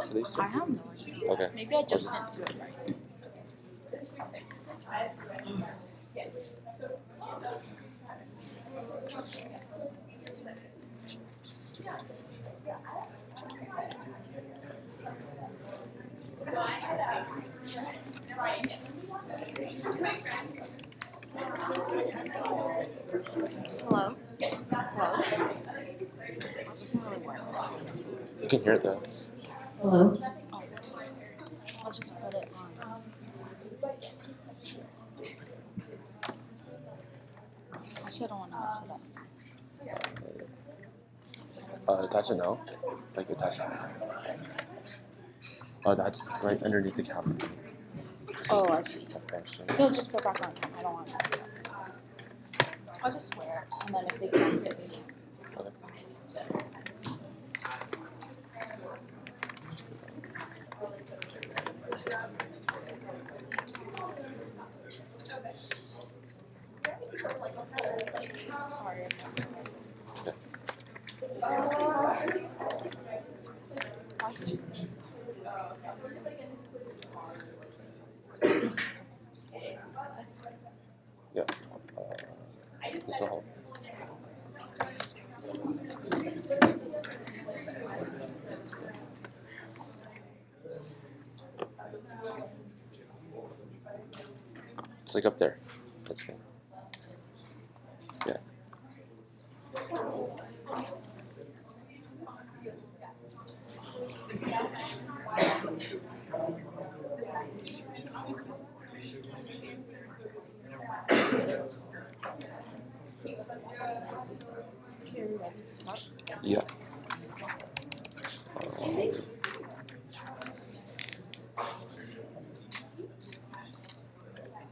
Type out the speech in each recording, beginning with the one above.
for these two? I have no idea. Okay. Maybe I just didn't do it right. Hello? Hello? It doesn't really work. You can hear it though. Hello? Oh. I'll just put it on. Actually, I don't want to mess it up. Attach it now. Like attach it. Oh, that's right underneath the camera. Oh, I see. Okay, so No, just put it back on. I don't want to mess it up. I'll just swear, and then if they can't fit me. okay. Sorry, I messed it up. Okay. Why's it- Yeah. This will help. It's like up there. That's good. Yeah. Okay, are we ready to start? Yeah.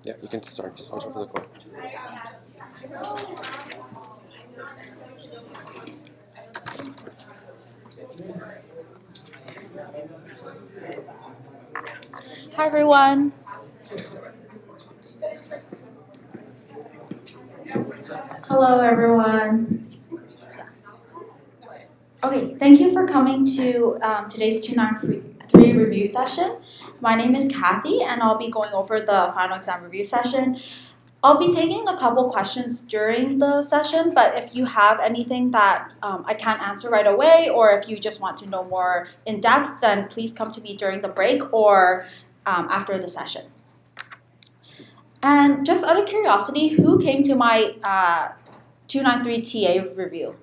Yeah, you can start. Just watch out for the cord. Hi, everyone. Hello, everyone. Okay, thank you for coming to today's 293 review session. My name is Kathy, and I'll be going over the final exam review session. I'll be taking a couple questions during the session, but if you have anything that I can't answer right away, or if you just want to know more in depth, then please come to me during the break or after the session. And just out of curiosity, who came to my 293 TA review?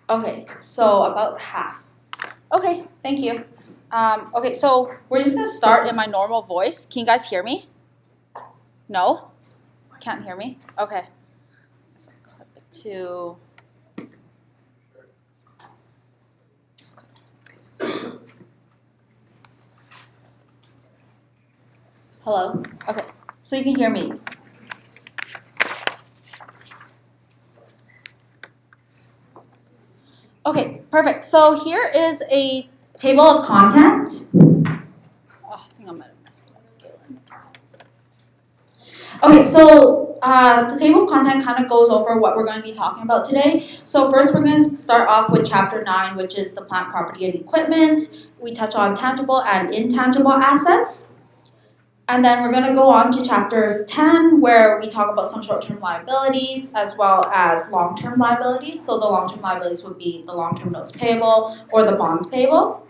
Okay, so about half. Okay, thank you. Okay, so we're just gonna start in my normal voice. Can you guys hear me? No? Can't hear me? Okay. So clip it to. Just clip it to. Hello? Okay, so you can hear me. Okay, perfect. So here is a table of content. Oh, I think I might have messed it up. Okay, so the table of content kind of goes over what we're going to be talking about today. So first we're going to start off with chapter 9, which is the plant, property, and equipment. We touch on tangible and intangible assets. And then we're going to go on to chapters 10, where we talk about some short-term liabilities as well as long-term liabilities. So the long-term liabilities would be the long-term notes payable or the bonds payable.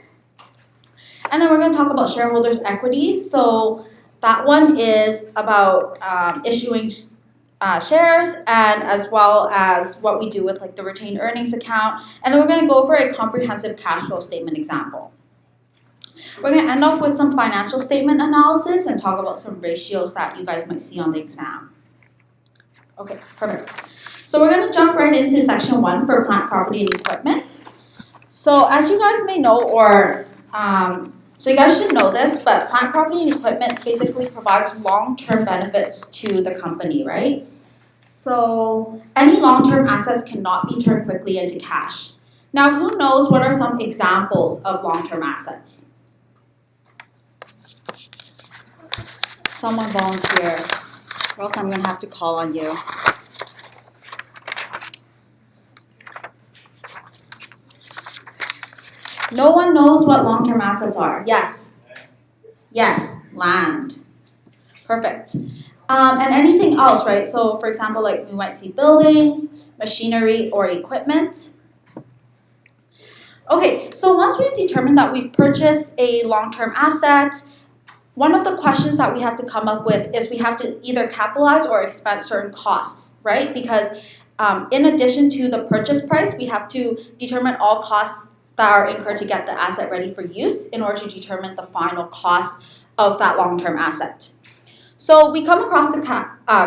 And then we're going to talk about shareholders' equity. So that one is about issuing shares, and as well as what we do with like the retained earnings account. And then we're going to go over a comprehensive cash flow statement example. We're going to end off with some financial statement analysis and talk about some ratios that you guys might see on the exam. Okay, perfect. So we're going to jump right into section 1 for plant, property, and equipment. So as you guys may know, or so you guys should know this, but plant, property, and equipment basically provides long-term benefits to the company, right? So any long-term assets cannot be turned quickly into cash. Now, who knows what are some examples of long-term assets? Someone volunteer, or else I'm going to have to call on you. No one knows what long-term assets are. Yes. Yes, land. Perfect. And anything else, right? So for example, like we might see buildings, machinery, or equipment. Okay, so once we've determined that we've purchased a long-term asset, one of the questions that we have to come up with is we have to either capitalize or expense certain costs, right? Because in addition to the purchase price, we have to determine all costs that are incurred to get the asset ready for use in order to determine the final cost of that long-term asset. So we come across the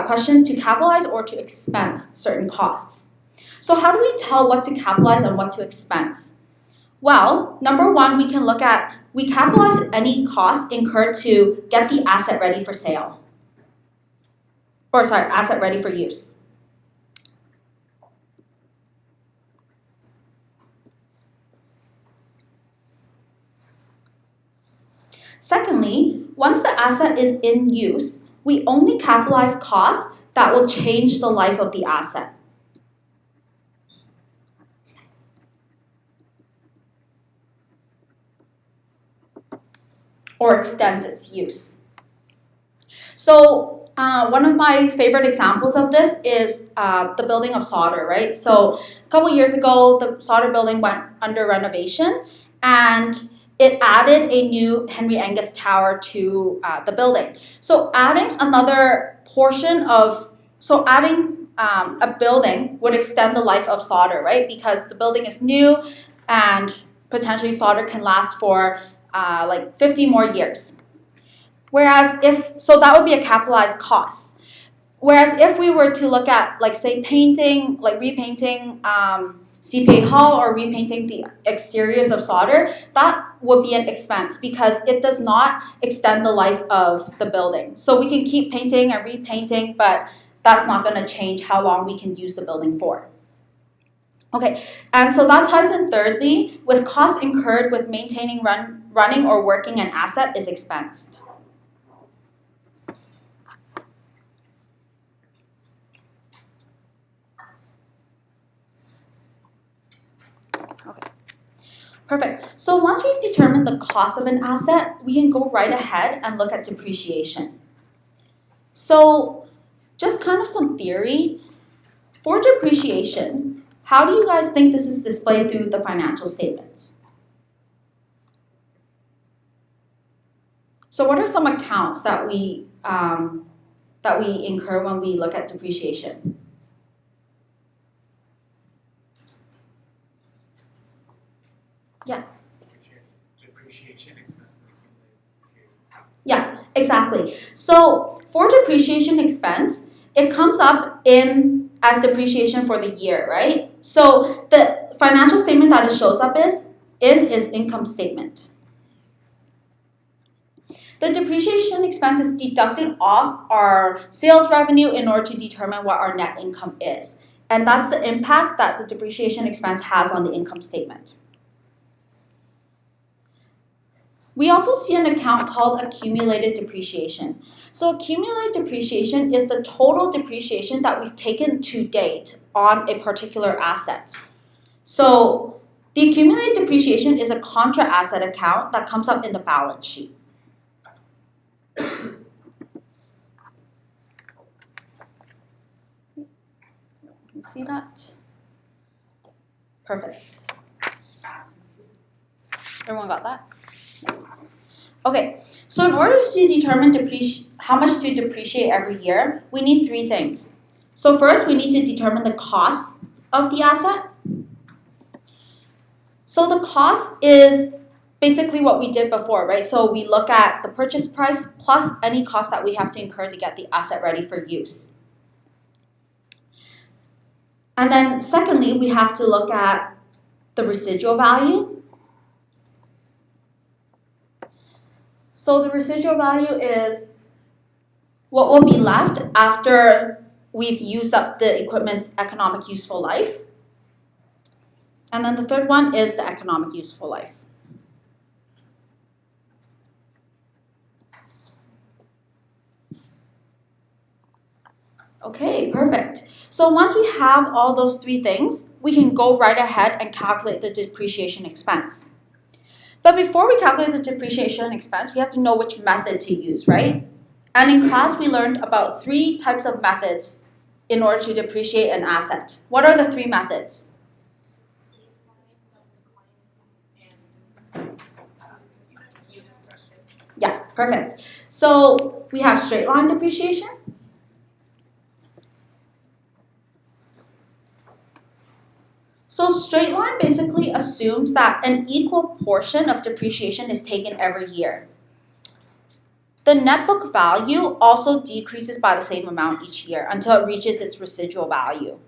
question to capitalize or to expense certain costs. So how do we tell what to capitalize and what to expense? Well, number one, we can look at, we capitalize any costs incurred to get the asset ready for sale. Asset ready for use. Secondly, once the asset is in use, we only capitalize costs that will change the life of the asset. Or extends its use. So one of my favorite examples of this is the building of solder, right? So a couple years ago, the solder building went under renovation, and it added a new Henry Angus tower to the building. So adding another portion of, a building would extend the life of solder, right? Because the building is new and potentially solder can last for like 50 more years. Whereas so that would be a capitalized cost. Whereas if we were to look at, like say painting, like repainting CPA hull or repainting the exteriors of solder, that would be an expense because it does not extend the life of the building. So we can keep painting and repainting, but that's not going to change how long we can use the building for. Okay, and so that ties in thirdly, with costs incurred with maintaining, running or working an asset is expensed. Okay, perfect. So once we've determined the cost of an asset, we can go right ahead and look at depreciation. So just kind of some theory. For depreciation, how do you guys think this is displayed through the financial statements? So what are some accounts that we incur when we look at depreciation? Yeah. Depreciation expense. Yeah, exactly. So for depreciation expense, it comes up in as depreciation for the year, right? So the financial statement that it shows up is income statement. The depreciation expense is deducted off our sales revenue in order to determine what our net income is. And that's the impact that the depreciation expense has on the income statement. We also see an account called accumulated depreciation. So accumulated depreciation is the total depreciation that we've taken to date on a particular asset. So the accumulated depreciation is a contra asset account that comes up in the balance sheet. You can see that? Perfect. Everyone got that? Okay, so in order to determine how much to depreciate every year, we need three things. So first, we need to determine the cost of the asset. So the cost is basically what we did before, right? So we look at the purchase price plus any cost that we have to incur to get the asset ready for use. And then secondly, we have to look at the residual value. So the residual value is what will be left after we've used up the equipment's economic useful life. And then the third one is the economic useful life. Okay, perfect. So once we have all those three things, we can go right ahead and calculate the depreciation expense. But before we calculate the depreciation expense, we have to know which method to use, right? And in class, we learned about 3 types of methods in order to depreciate an asset. What are the 3 methods? Yeah, perfect. So we have straight line depreciation. So straight line basically assumes that an equal portion of depreciation is taken every year. The net book value also decreases by the same amount each year until it reaches its residual value.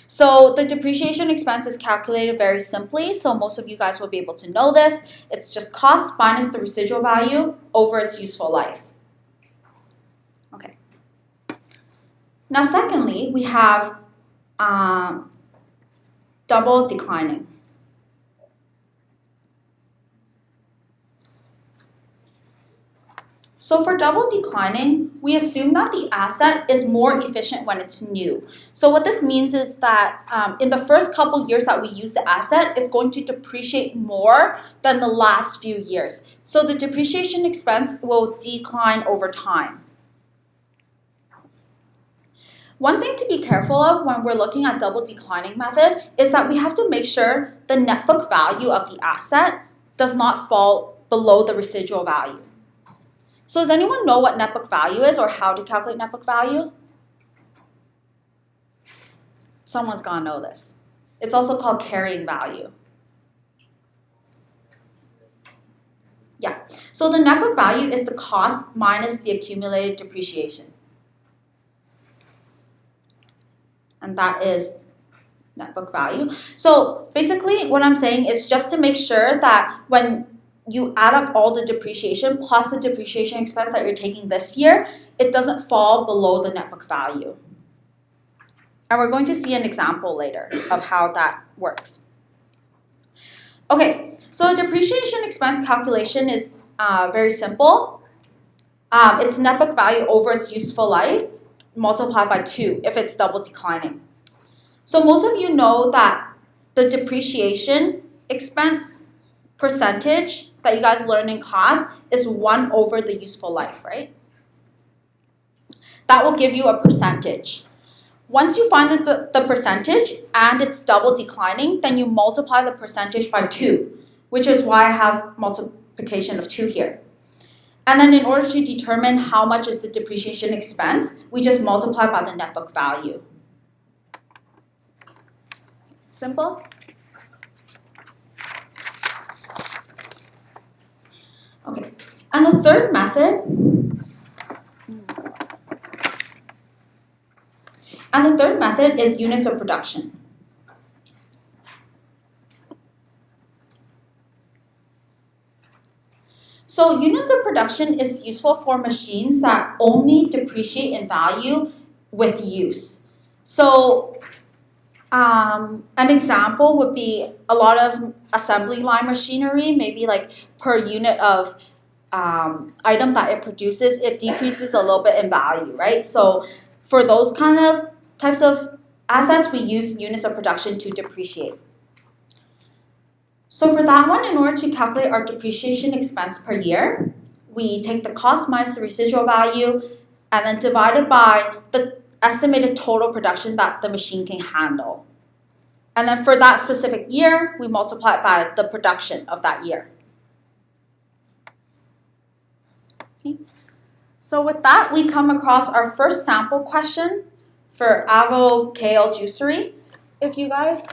So the depreciation expense is calculated very simply, so most of you guys will be able to know this. It's just cost minus the residual value over its useful life. Okay. Now secondly, we have double declining. So for double declining, we assume that the asset is more efficient when it's new. So what this means is that in the first couple years that we use the asset, it's going to depreciate more than the last few years. So the depreciation expense will decline over time. One thing to be careful of when we're looking at double declining method is that we have to make sure the net book value of the asset does not fall below the residual value. So does anyone know what net book value is or how to calculate net book value? Someone's gotta know this. It's also called carrying value. Yeah, so the net book value is the cost minus the accumulated depreciation. And that is net book value. So basically what I'm saying is just to make sure that when you add up all the depreciation plus the depreciation expense that you're taking this year, it doesn't fall below the net book value. And we're going to see an example later of how that works. Okay, so a depreciation expense calculation is very simple. It's net book value over its useful life multiplied by 2 if it's double declining. So most of you know that the depreciation expense percentage that you guys learn in class is 1 over the useful life, right? That will give you a percentage. Once you find the percentage and it's double declining, then you multiply the percentage by 2, which is why I have multiplication of 2 here. And then in order to determine how much is the depreciation expense, we just multiply by the net book value. Simple? Okay, and the third method is units of production. So units of production is useful for machines that only depreciate in value with use. So an example would be a lot of assembly line machinery, maybe like per unit of item that it produces, it decreases a little bit in value, right? So for those kind of types of assets, we use units of production to depreciate. So for that one, in order to calculate our depreciation expense per year, we take the cost minus the residual value and then divide it by the estimated total production that the machine can handle. And then for that specific year, we multiply it by the production of that year. Okay. So with that, we come across our first sample question for avo kale juicery. If you guys,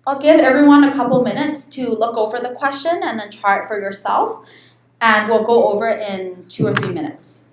I'll give everyone a couple minutes to look over the question and then try it for yourself. And we'll go over it in 2 or 3 minutes.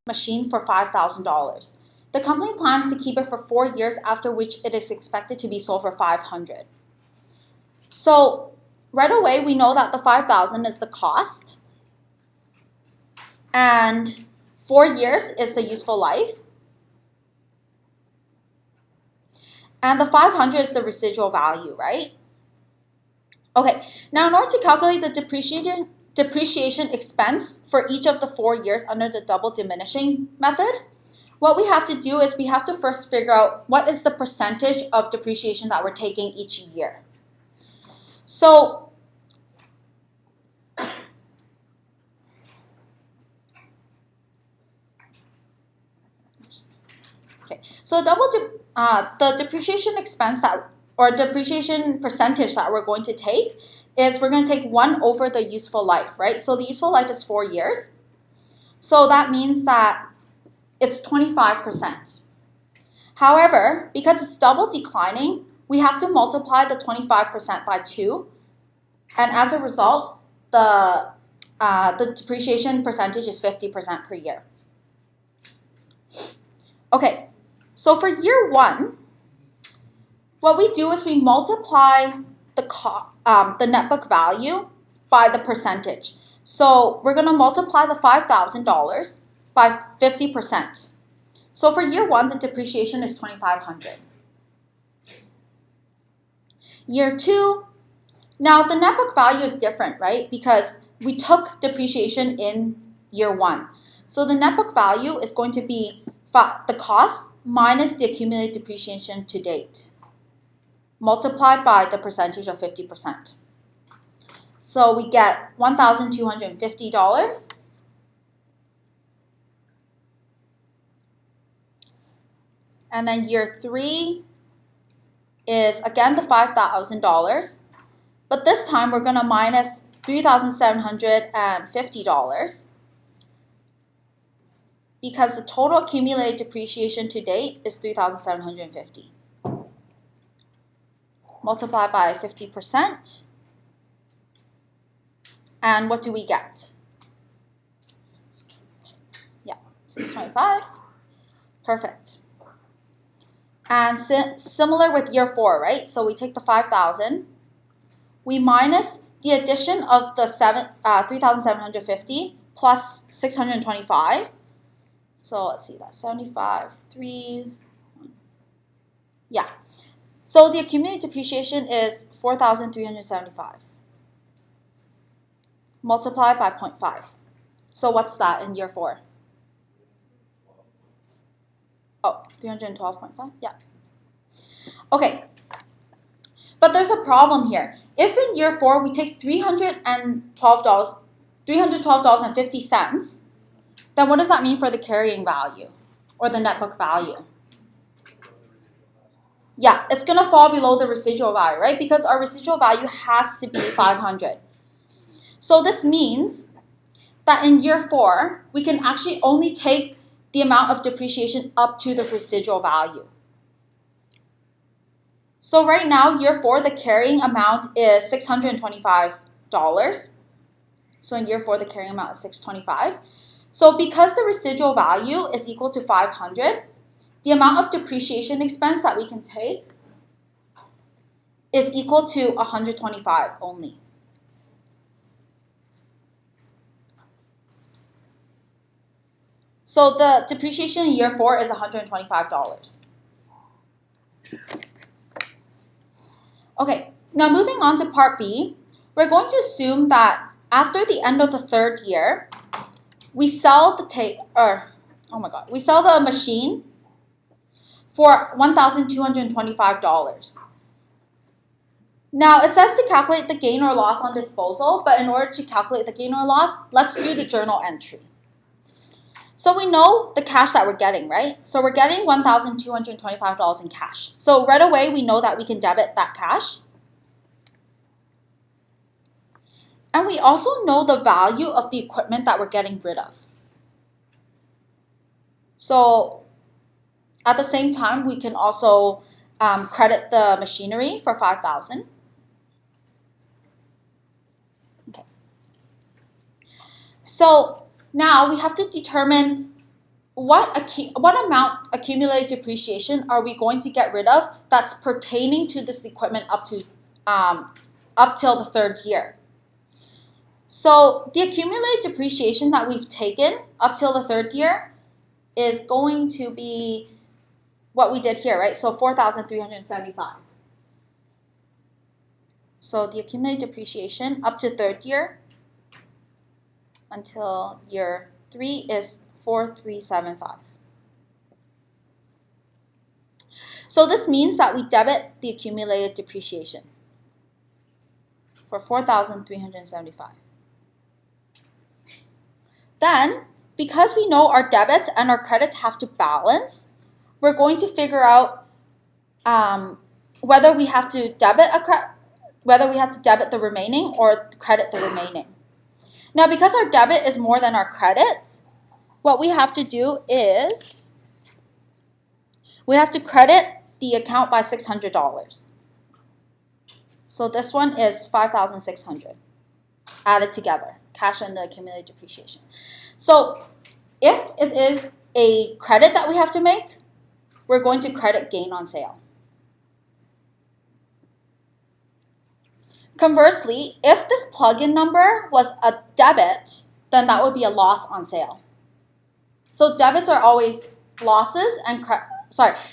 machine for $5,000. The company plans to keep it for 4 years, after which it is expected to be sold for $500. So right away, we know that the $5,000 is the cost, and 4 years is the useful life, and the $500 is the residual value, right? Okay, now in order to calculate the depreciation expense for each of the 4 years under the double diminishing method, what we have to do is we have to first figure out what is the percentage of depreciation that we're taking each year. So the depreciation expense or depreciation percentage that we're going to take is we're going to take 1 over the useful life, right? So the useful life is 4 years. So that means that it's 25%. However, because it's double declining, we have to multiply the 25% by 2. And as a result, the depreciation percentage is 50% per year. Okay, so for year 1, what we do is we multiply the net book value by the percentage. So we're going to multiply the $5,000 by 50%. So for year 1, the depreciation is $2,500. Year 2, now the net book value is different, right? Because we took depreciation in year 1. So the net book value is going to be the cost minus the accumulated depreciation to date, multiplied by the percentage of 50%. So we get $1,250. And then year 3 is again the $5,000, but this time we're going to minus $3,750 because the total accumulated depreciation to date is $3,750. Multiply by 50%, and what do we get? Yeah, 625. Perfect. And similar with year 4, right? So we take the 5,000, we minus the addition of the 3,750 plus 625. So let's see, that's 75, 3, yeah. So the accumulated depreciation is 4,375 multiplied by 0.5. So what's that in year 4? Oh, 312.5, yeah. Okay, but there's a problem here. If in year 4 we take $312.50, then what does that mean for the carrying value or the net book value? Yeah, it's going to fall below the residual value, right? Because our residual value has to be 500. So this means that in year 4, we can actually only take the amount of depreciation up to the residual value. So right now, year 4, the carrying amount is $625. So in year 4, the carrying amount is $625. So because the residual value is equal to 500, the amount of depreciation expense that we can take is equal to 125 only. So the depreciation in year 4 is $125. Okay, now moving on to part B, we're going to assume that after the end of the 3rd year, we sell the machine for $1,225. Now it says to calculate the gain or loss on disposal, but in order to calculate the gain or loss, let's do the journal entry. So we know the cash that we're getting, right? So we're getting $1,225 in cash. So right away, we know that we can debit that cash. And we also know the value of the equipment that we're getting rid of. So at the same time, we can also credit the machinery for $5,000. Okay. So now we have to determine what amount accumulated depreciation are we going to get rid of that's pertaining to this equipment up till the third year? So the accumulated depreciation that we've taken up till the third year is going to be what we did here, right? So 4,375. So the accumulated depreciation up to third year until year 3 is 4,375. So this means that we debit the accumulated depreciation for 4,375. Then, because we know our debits and our credits have to balance, we're going to figure out whether we have to debit the remaining or credit the remaining. Now, because our debit is more than our credits, what we have to do is we have to credit the account by $600. So this one is $5,600 added together, cash and the accumulated depreciation. So if it is a credit that we have to make, we're going to credit gain on sale. Conversely, if this plug-in number was a debit, then that would be a loss on sale. So debits are always losses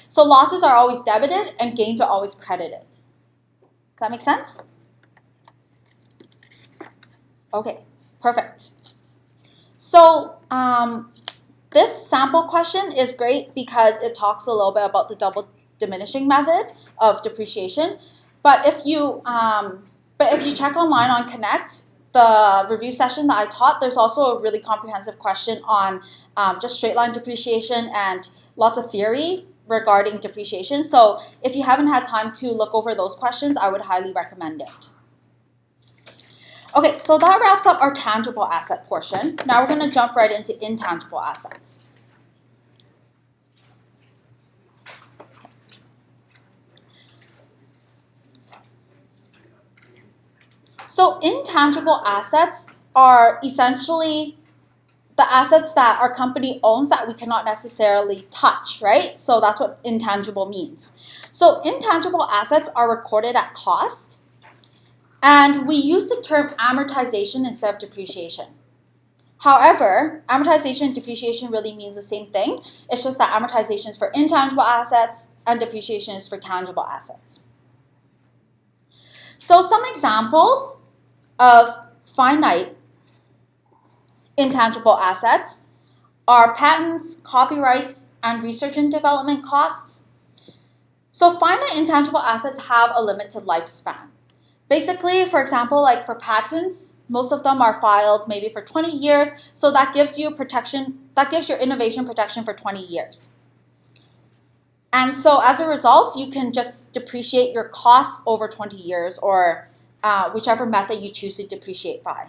so losses are always debited and gains are always credited. Does that make sense? Okay, perfect. So this sample question is great because it talks a little bit about the double diminishing method of depreciation. But if you check online on Connect, the review session that I taught, there's also a really comprehensive question on just straight line depreciation and lots of theory regarding depreciation. So if you haven't had time to look over those questions, I would highly recommend it. Okay, so that wraps up our tangible asset portion. Now we're going to jump right into intangible assets. So intangible assets are essentially the assets that our company owns that we cannot necessarily touch, right? So that's what intangible means. So intangible assets are recorded at cost, and we use the term amortization instead of depreciation. However, amortization and depreciation really means the same thing. It's just that amortization is for intangible assets and depreciation is for tangible assets. So some examples of finite intangible assets are patents, copyrights, and research and development costs. So finite intangible assets have a limited lifespan. Basically, for example, like for patents, most of them are filed maybe for 20 years, so that gives you protection, that gives your innovation protection for 20 years. And so as a result, you can just depreciate your costs over 20 years or whichever method you choose to depreciate by.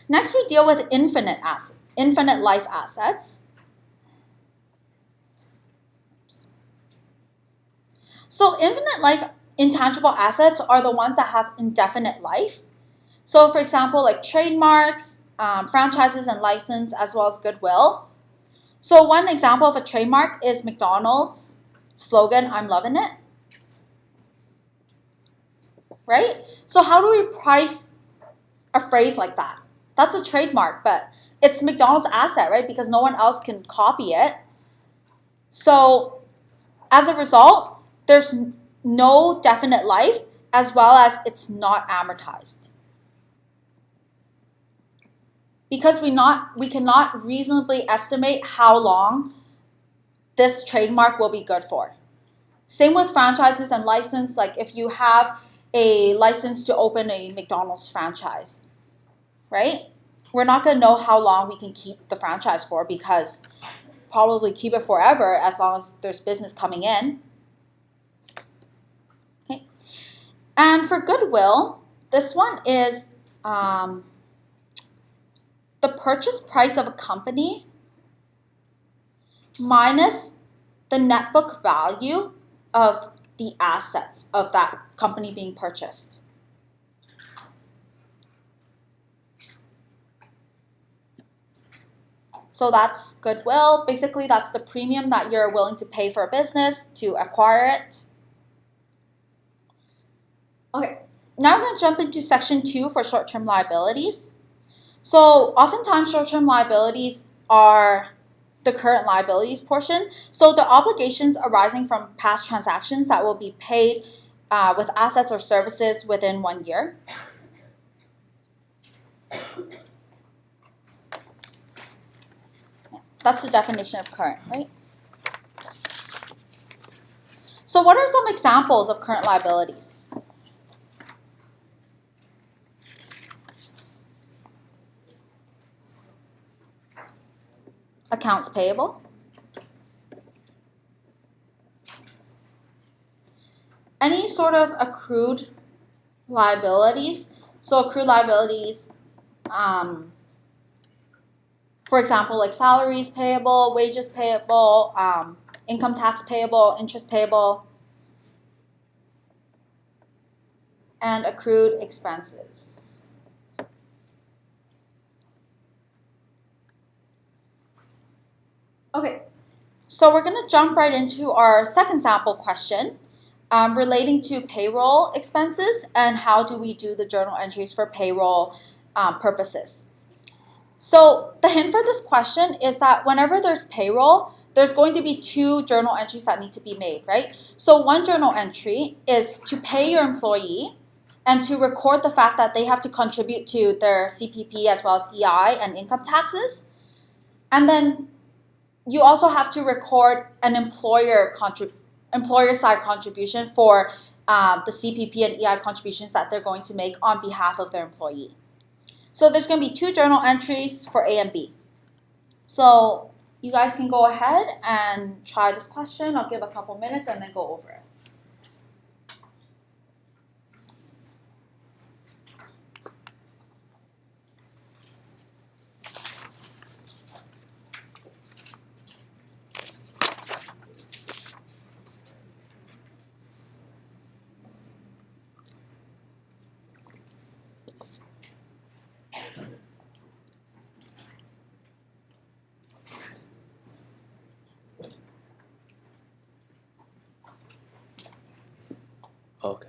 Next, we deal with infinite life assets. So infinite life intangible assets are the ones that have indefinite life. So for example, like trademarks, franchises and license, as well as goodwill. So one example of a trademark is McDonald's slogan, "I'm loving it." Right? So how do we price a phrase like that? That's a trademark, but it's McDonald's asset, right? Because no one else can copy it. So as a result, there's no definite life, as well as it's not amortized. Because we cannot reasonably estimate how long this trademark will be good for. Same with franchises and license. Like if you have a license to open a McDonald's franchise, right? We're not going to know how long we can keep the franchise for because probably keep it forever as long as there's business coming in. Okay. And for goodwill, this one is the purchase price of a company minus the net book value of the assets of that company being purchased. So that's goodwill. Basically, that's the premium that you're willing to pay for a business to acquire it. Okay, now we're going to jump into section 2 for short-term liabilities. So oftentimes short-term liabilities are the current liabilities portion. So the obligations arising from past transactions that will be paid with assets or services within 1 year. That's the definition of current, right? So what are some examples of current liabilities? Accounts payable. Any sort of accrued liabilities. So accrued liabilities, for example, like salaries payable, wages payable, income tax payable, interest payable, and accrued expenses. Okay, so we're going to jump right into our second sample question relating to payroll expenses and how do we do the journal entries for payroll purposes. So the hint for this question is that whenever there's payroll, there's going to be 2 journal entries that need to be made, right? So one journal entry is to pay your employee and to record the fact that they have to contribute to their CPP as well as EI and income taxes. And then you also have to record an employer side contribution for the CPP and EI contributions that they're going to make on behalf of their employee. So there's going to be 2 journal entries for A and B. So you guys can go ahead and try this question. I'll give a couple minutes and then go over it. Okay.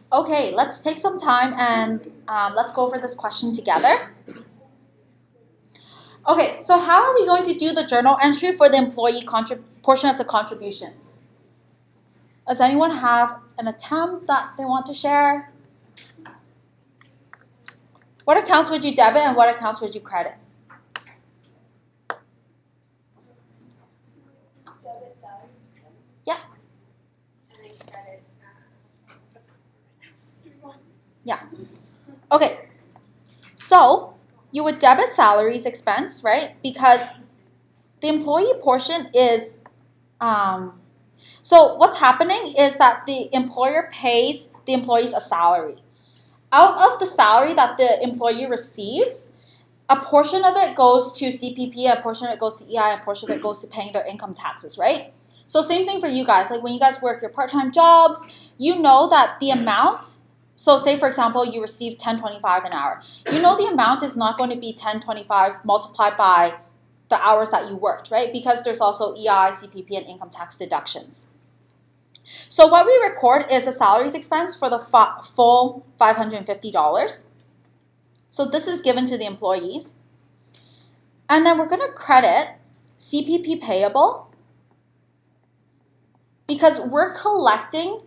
Okay, let's take some time and let's go over this question together. Okay, so how are we going to do the journal entry for the employee portion of the contributions? Does anyone have an attempt that they want to share? What accounts would you debit and what accounts would you credit? Debit salary. Yeah. And then credit. Yeah. Okay. So you would debit salaries expense, right? Because the employee portion is, so what's happening is that the employer pays the employees a salary. Out of the salary that the employee receives, a portion of it goes to CPP, a portion of it goes to EI, a portion of it goes to paying their income taxes, right? So same thing for you guys. Like when you guys work your part-time jobs, you know that the amount, so say for example, you receive $10.25 an hour. You know the amount is not going to be $10.25 multiplied by the hours that you worked, right? Because there's also EI, CPP, and income tax deductions. So what we record is the salaries expense for the full $550. So this is given to the employees. And then we're going to credit CPP payable because we're collecting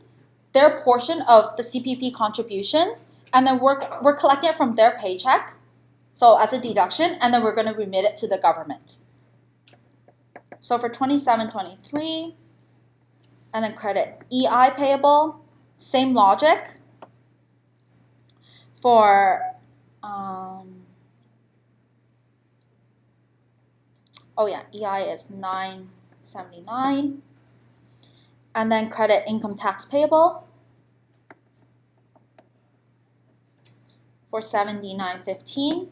their portion of the CPP contributions, and then we're collecting it from their paycheck, so as a deduction, and then we're going to remit it to the government. So for 27-23, and then credit EI payable, same logic. For EI is 979, and then credit income tax payable for 79.15,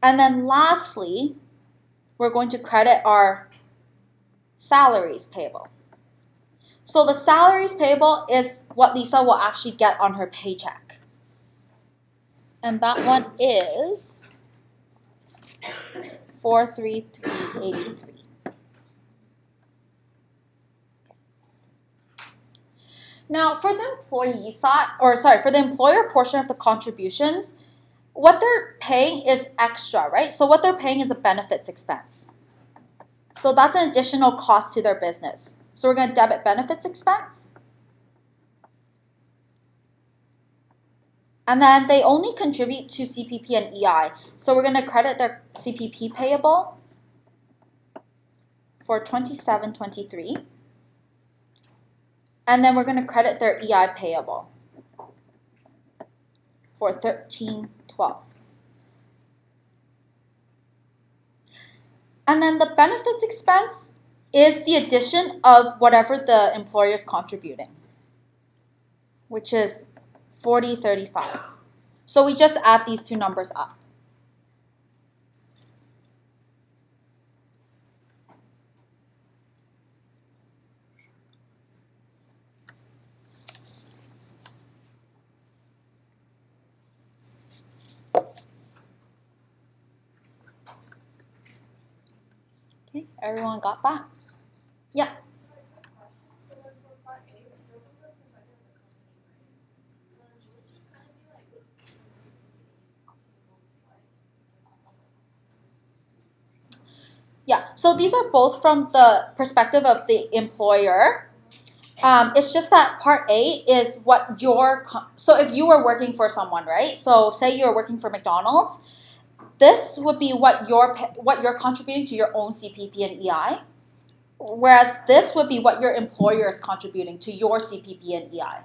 and then lastly, we're going to credit our salaries payable. So the salaries payable is what Lisa will actually get on her paycheck. And that one is 433.83. Now for the employee side, for the employer portion of the contributions, what they're paying is extra, right? So what they're paying is a benefits expense. So that's an additional cost to their business. So we're going to debit benefits expense. And then they only contribute to CPP and EI. So we're going to credit their CPP payable for 27.23. And then we're going to credit their EI payable for 13.12. And then the benefits expense is the addition of whatever the employer is contributing, which is 40.35. So we just add these two numbers up. Okay, everyone got that? Yeah. Yeah, so these are both from the perspective of the employer. It's just that part A is what so if you were working for someone, right? So say you're working for McDonald's, this would be what you're contributing to your own CPP and EI, whereas this would be what your employer is contributing to your CPP and EI.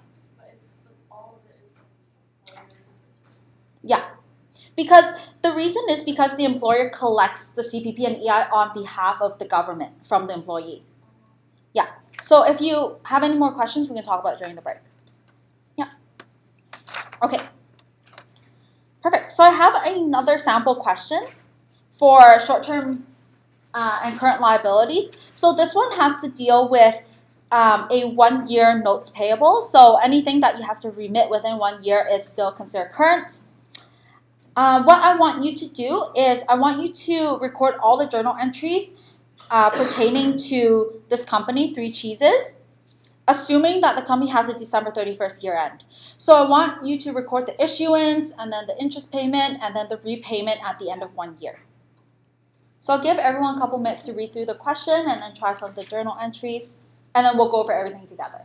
Yeah. Because the reason is because the employer collects the CPP and EI on behalf of the government from the employee. Yeah. So if you have any more questions, we can talk about it during the break. Yeah. Okay. Perfect. So I have another sample question for short-term and current liabilities. So this one has to deal with a 1 year notes payable. So anything that you have to remit within 1 year is still considered current. What I want you to do is I want you to record all the journal entries pertaining to this company, Three Cheeses, assuming that the company has a December 31st year end. So I want you to record the issuance and then the interest payment and then the repayment at the end of 1 year. So I'll give everyone a couple minutes to read through the question and then try some of the journal entries, and then we'll go over everything together.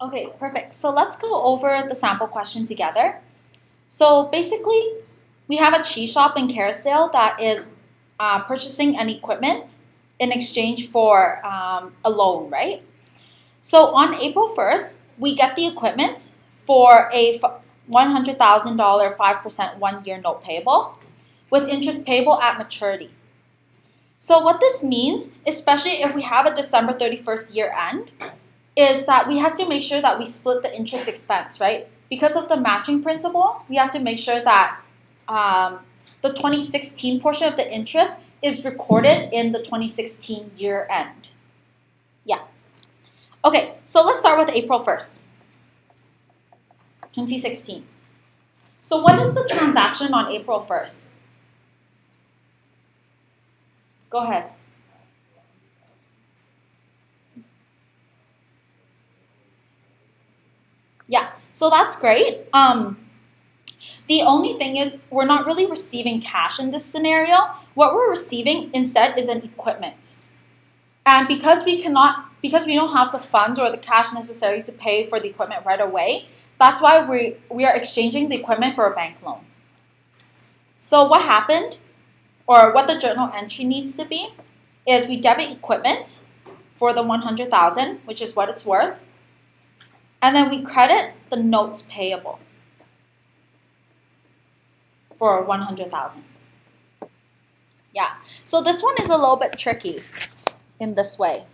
Okay, perfect. So let's go over the sample question together. So basically, we have a cheese shop in Kerrisdale that is purchasing an equipment in exchange for a loan, right? So on April 1st, we get the equipment for a $100,000 5% 1-year note payable with interest payable at maturity. So what this means, especially if we have a December 31st year end, is that we have to make sure that we split the interest expense, right? Because of the matching principle, we have to make sure that the 2016 portion of the interest is recorded in the 2016 year end. Yeah. Okay, so let's start with April 1st, 2016. So what is the transaction on April 1st? Go ahead. Yeah, so that's great. The only thing is we're not really receiving cash in this scenario. What we're receiving instead is an equipment. And because we don't have the funds or the cash necessary to pay for the equipment right away, that's why we are exchanging the equipment for a bank loan. So what happened, or what the journal entry needs to be, is we debit equipment for the $100,000, which is what it's worth, and then we credit the notes payable for $100,000. Yeah, so this one is a little bit tricky in this way.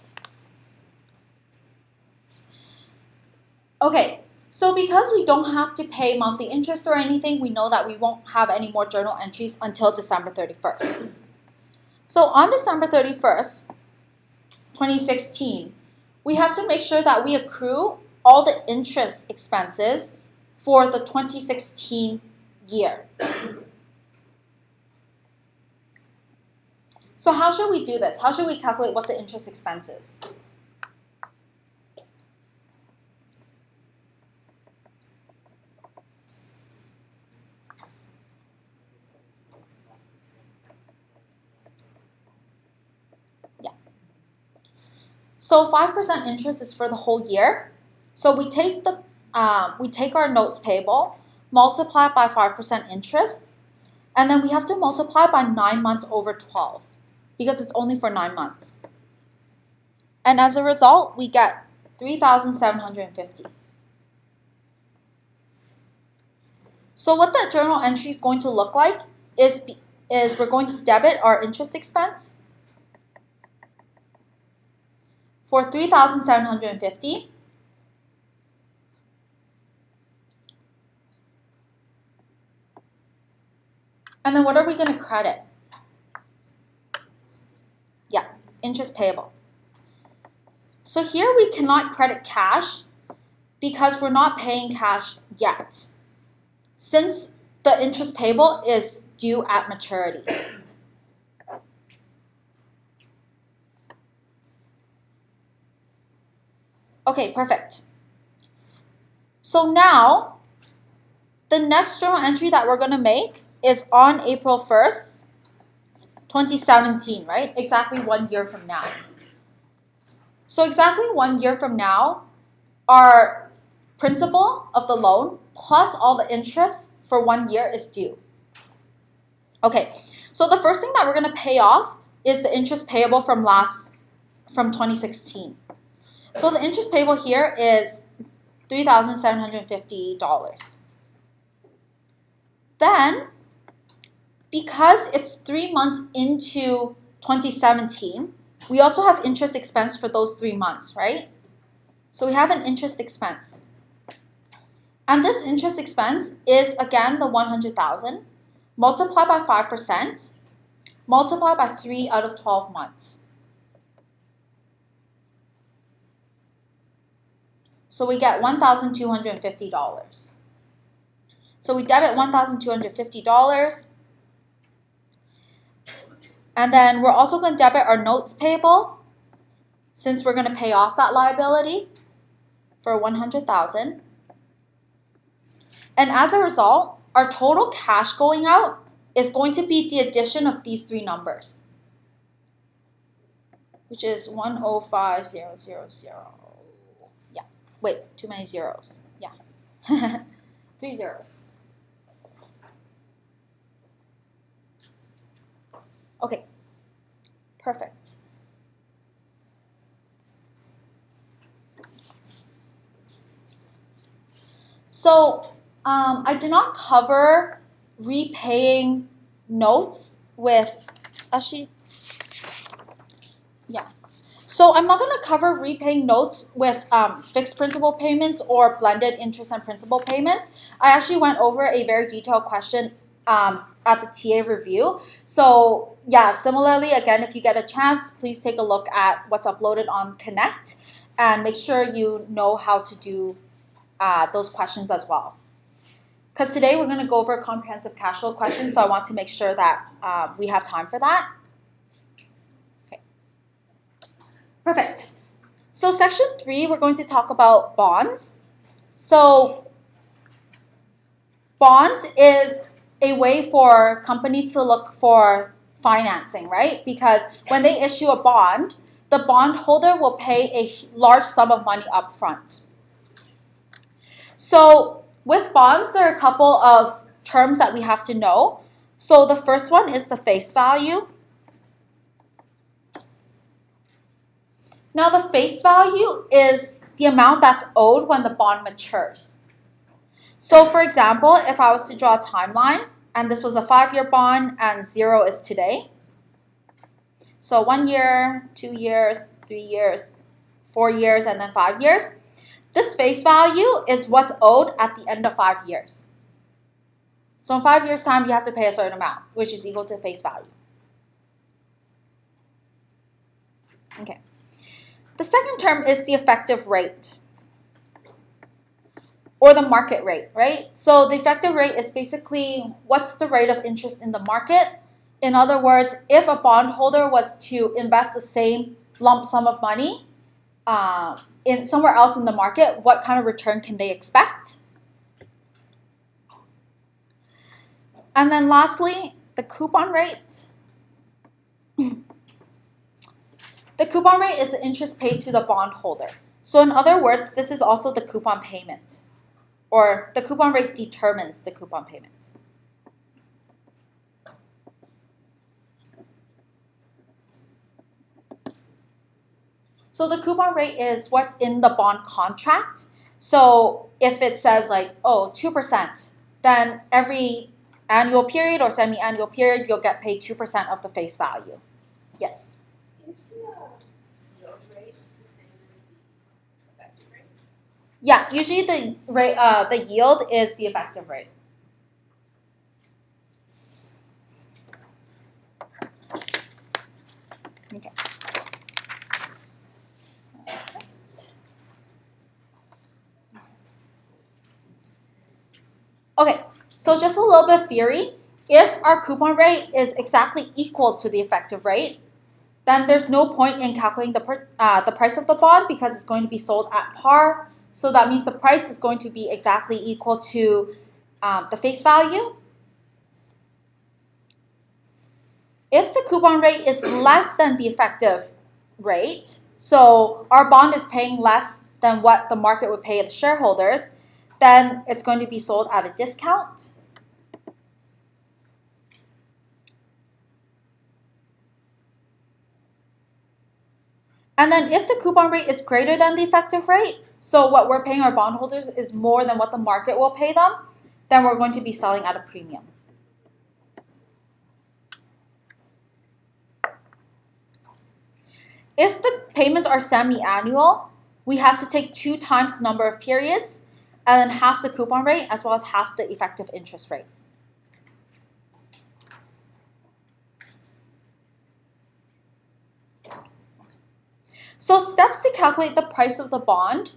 Okay, so because we don't have to pay monthly interest or anything, we know that we won't have any more journal entries until December 31st. So on December 31st, 2016, we have to make sure that we accrue all the interest expenses for the 2016 year. So how should we do this? How should we calculate what the interest expense is? Yeah. So 5% interest is for the whole year. So we take our notes payable, multiply by 5% interest, and then we have to multiply by 9 months over 12 because it's only for 9 months. And as a result, we get $3,750. So what that journal entry is going to look like is we're going to debit our interest expense for $3,750. And then what are we going to credit? Yeah, interest payable. So here we cannot credit cash because we're not paying cash yet, since the interest payable is due at maturity. Okay, perfect. So now, the next journal entry that we're going to make is on April 1st, 2017, right? Exactly 1 year from now. So exactly 1 year from now, our principal of the loan plus all the interest for 1 year is due. Okay, so the first thing that we're going to pay off is the interest payable from 2016. So the interest payable here is $3,750. Then, because it's 3 months into 2017, we also have interest expense for those 3 months, right? So we have an interest expense. And this interest expense is, again, the $100,000, multiplied by 5%, multiplied by 3 out of 12 months. So we get $1,250. So we debit $1,250. And then we're also going to debit our notes payable, since we're going to pay off that liability for $100,000. And as a result, our total cash going out is going to be the addition of these 3 numbers, which is 105,000. Yeah. Wait, too many zeros. Yeah. 3 zeros. Okay, perfect. So I did not cover repaying notes with, actually, yeah. So I'm not going to cover repaying notes with fixed principal payments or blended interest and principal payments. I actually went over a very detailed question at the TA review. So yeah, similarly, again, if you get a chance, please take a look at what's uploaded on Connect and make sure you know how to do those questions as well. Because today we're going to go over comprehensive cash flow questions, so I want to make sure that we have time for that. Okay. Perfect. So section 3, we're going to talk about bonds. So bonds is a way for companies to look for financing, right? Because when they issue a bond, the bondholder will pay a large sum of money up front. So with bonds, there are a couple of terms that we have to know. So the first one is the face value. Now the face value is the amount that's owed when the bond matures. So for example, if I was to draw a timeline, and this was a 5-year bond and 0 is today. So 1 year, 2 years, 3 years, 4 years, and then 5 years. This face value is what's owed at the end of 5 years. So in 5 years' time, you have to pay a certain amount, which is equal to face value. Okay. The second term is the effective rate, or the market rate, right? So the effective rate is basically what's the rate of interest in the market. In other words, if a bondholder was to invest the same lump sum of money in somewhere else in the market, what kind of return can they expect? And then lastly, the coupon rate. The coupon rate is the interest paid to the bondholder. So in other words, this is also the coupon payment, or the coupon rate determines the coupon payment. So the coupon rate is what's in the bond contract. So if it says like, oh, 2%, then every annual period or semi-annual period, you'll get paid 2% of the face value. Yes? Is the yield rate the same as the effective rate? Yeah, usually the rate, the yield is the effective rate. Okay. Okay, so just a little bit of theory. If our coupon rate is exactly equal to the effective rate, then there's no point in calculating the price of the bond because it's going to be sold at par. So that means the price is going to be exactly equal to the face value. If the coupon rate is less than the effective rate, so our bond is paying less than what the market would pay the shareholders, then it's going to be sold at a discount. And then if the coupon rate is greater than the effective rate, so what we're paying our bondholders is more than what the market will pay them, then we're going to be selling at a premium. If the payments are semi-annual, we have to take 2 times the number of periods and then half the coupon rate as well as half the effective interest rate. So steps to calculate the price of the bond.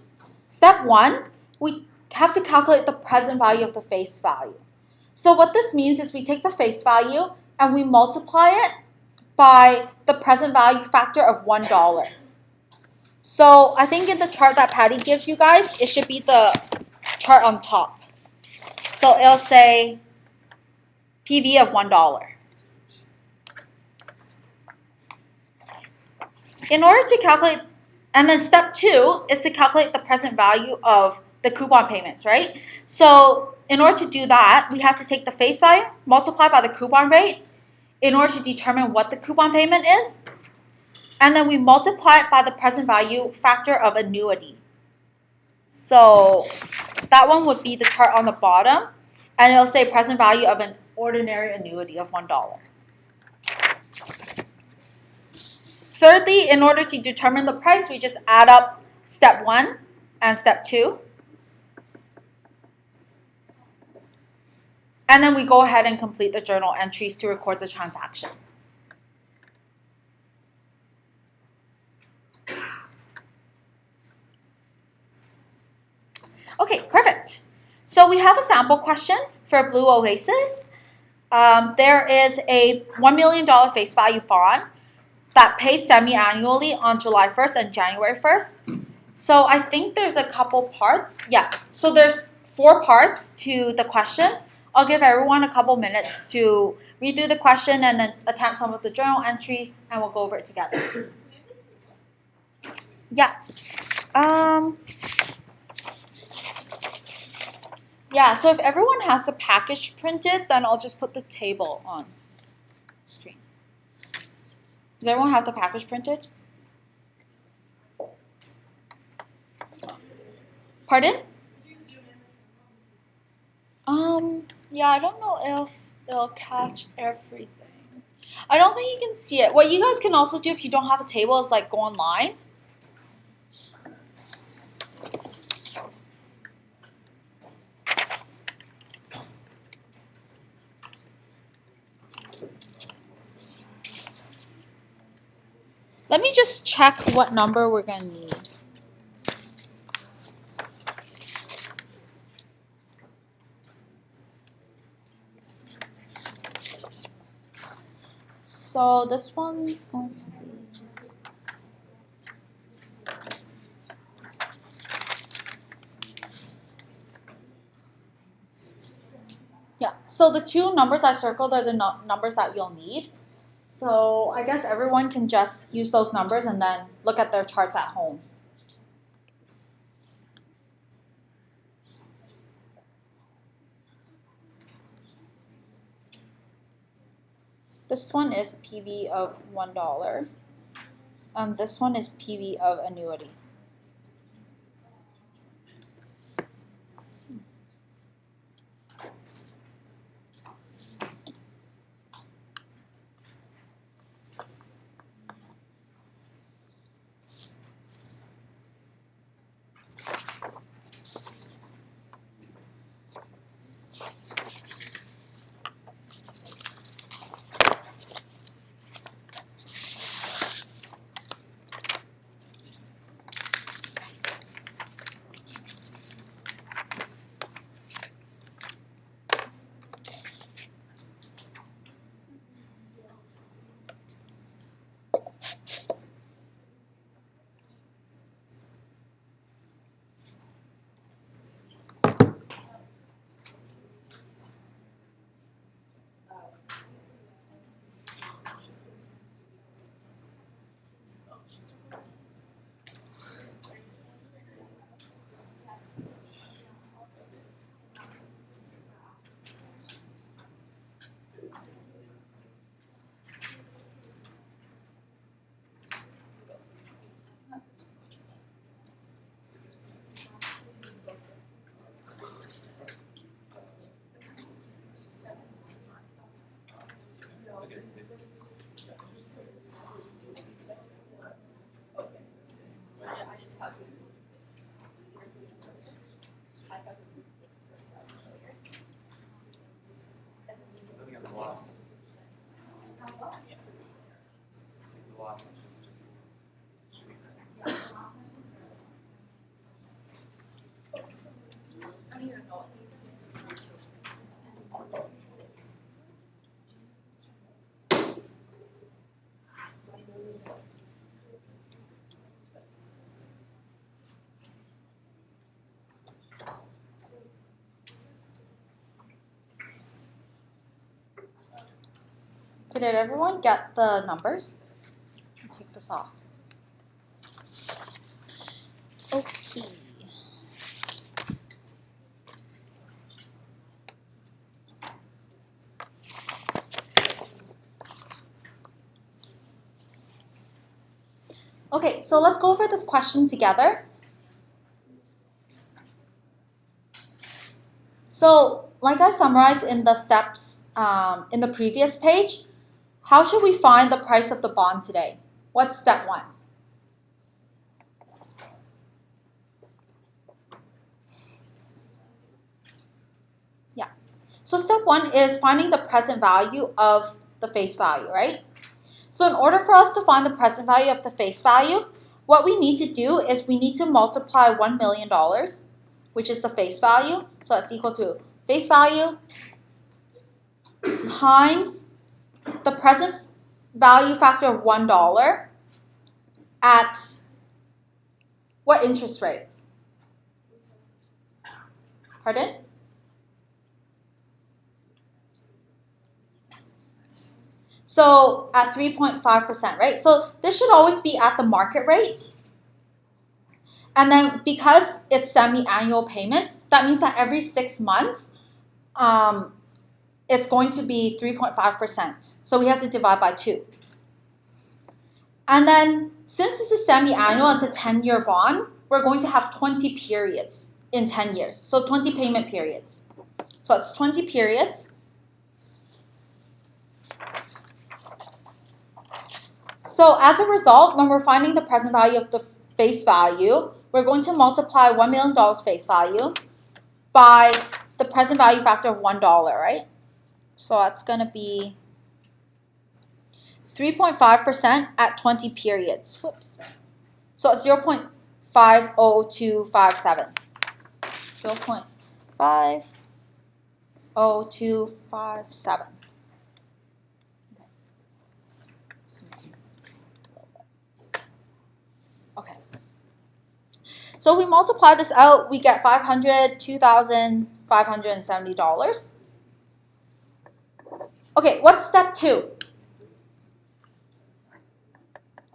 Step 1, we have to calculate the present value of the face value. So what this means is we take the face value and we multiply it by the present value factor of $1. So I think in the chart that Patty gives you guys, it should be the chart on top. So it'll say PV of $1. In order to calculate And then step 2 is to calculate the present value of the coupon payments, right? So in order to do that, we have to take the face value, multiply by the coupon rate in order to determine what the coupon payment is. And then we multiply it by the present value factor of annuity. So that one would be the chart on the bottom, and it'll say present value of an ordinary annuity of $1. Thirdly, in order to determine the price, we just add up step 1 and step 2. And then we go ahead and complete the journal entries to record the transaction. Okay, perfect. So we have a sample question for Blue Oasis. There is a $1 million face value bond that pays semi-annually on July 1st and January 1st. So I think there's a couple parts. Yeah, so there's 4 parts to the question. I'll give everyone a couple minutes to read through the question and then attempt some of the journal entries, and we'll go over it together. Yeah. Yeah, so if everyone has the package printed, then I'll just put the table on screen. Does everyone have the package printed? Pardon? Yeah, I don't know if it'll catch everything. I don't think you can see it. What you guys can also do if you don't have a table is like go online. Let me just check what number we're going to need. So this one's going to be... Yeah, so the 2 numbers I circled are the numbers that you'll need. So I guess everyone can just use those numbers and then look at their charts at home. This one is PV of $1, and this one is PV of annuity. Okay, did everyone get the numbers? I'll take this off. Okay. Okay, so let's go over this question together. So, like I summarized in the steps in the previous page, how should we find the price of the bond today? What's step 1? Yeah. So step 1 is finding the present value of the face value, right? So in order for us to find the present value of the face value, what we need to do is we need to multiply $1 million, which is the face value. So it's equal to face value times the present value factor of $1 at what interest rate? Pardon? So at 3.5%, right? So this should always be at the market rate. And then because it's semi-annual payments, that means that every 6 months, it's going to be 3.5%. So we have to divide by 2. And then since this is semi-annual, it's a 10-year bond, we're going to have 20 periods in 10 years. So 20 payment periods. So it's 20 periods. So as a result, when we're finding the present value of the face value, we're going to multiply $1 million face value by the present value factor of $1, right? So that's going to be 3.5% at 20 periods. Whoops. So it's 0.50257. 0.50257. Okay. So if we multiply this out, we get $502,570. Okay, what's step 2?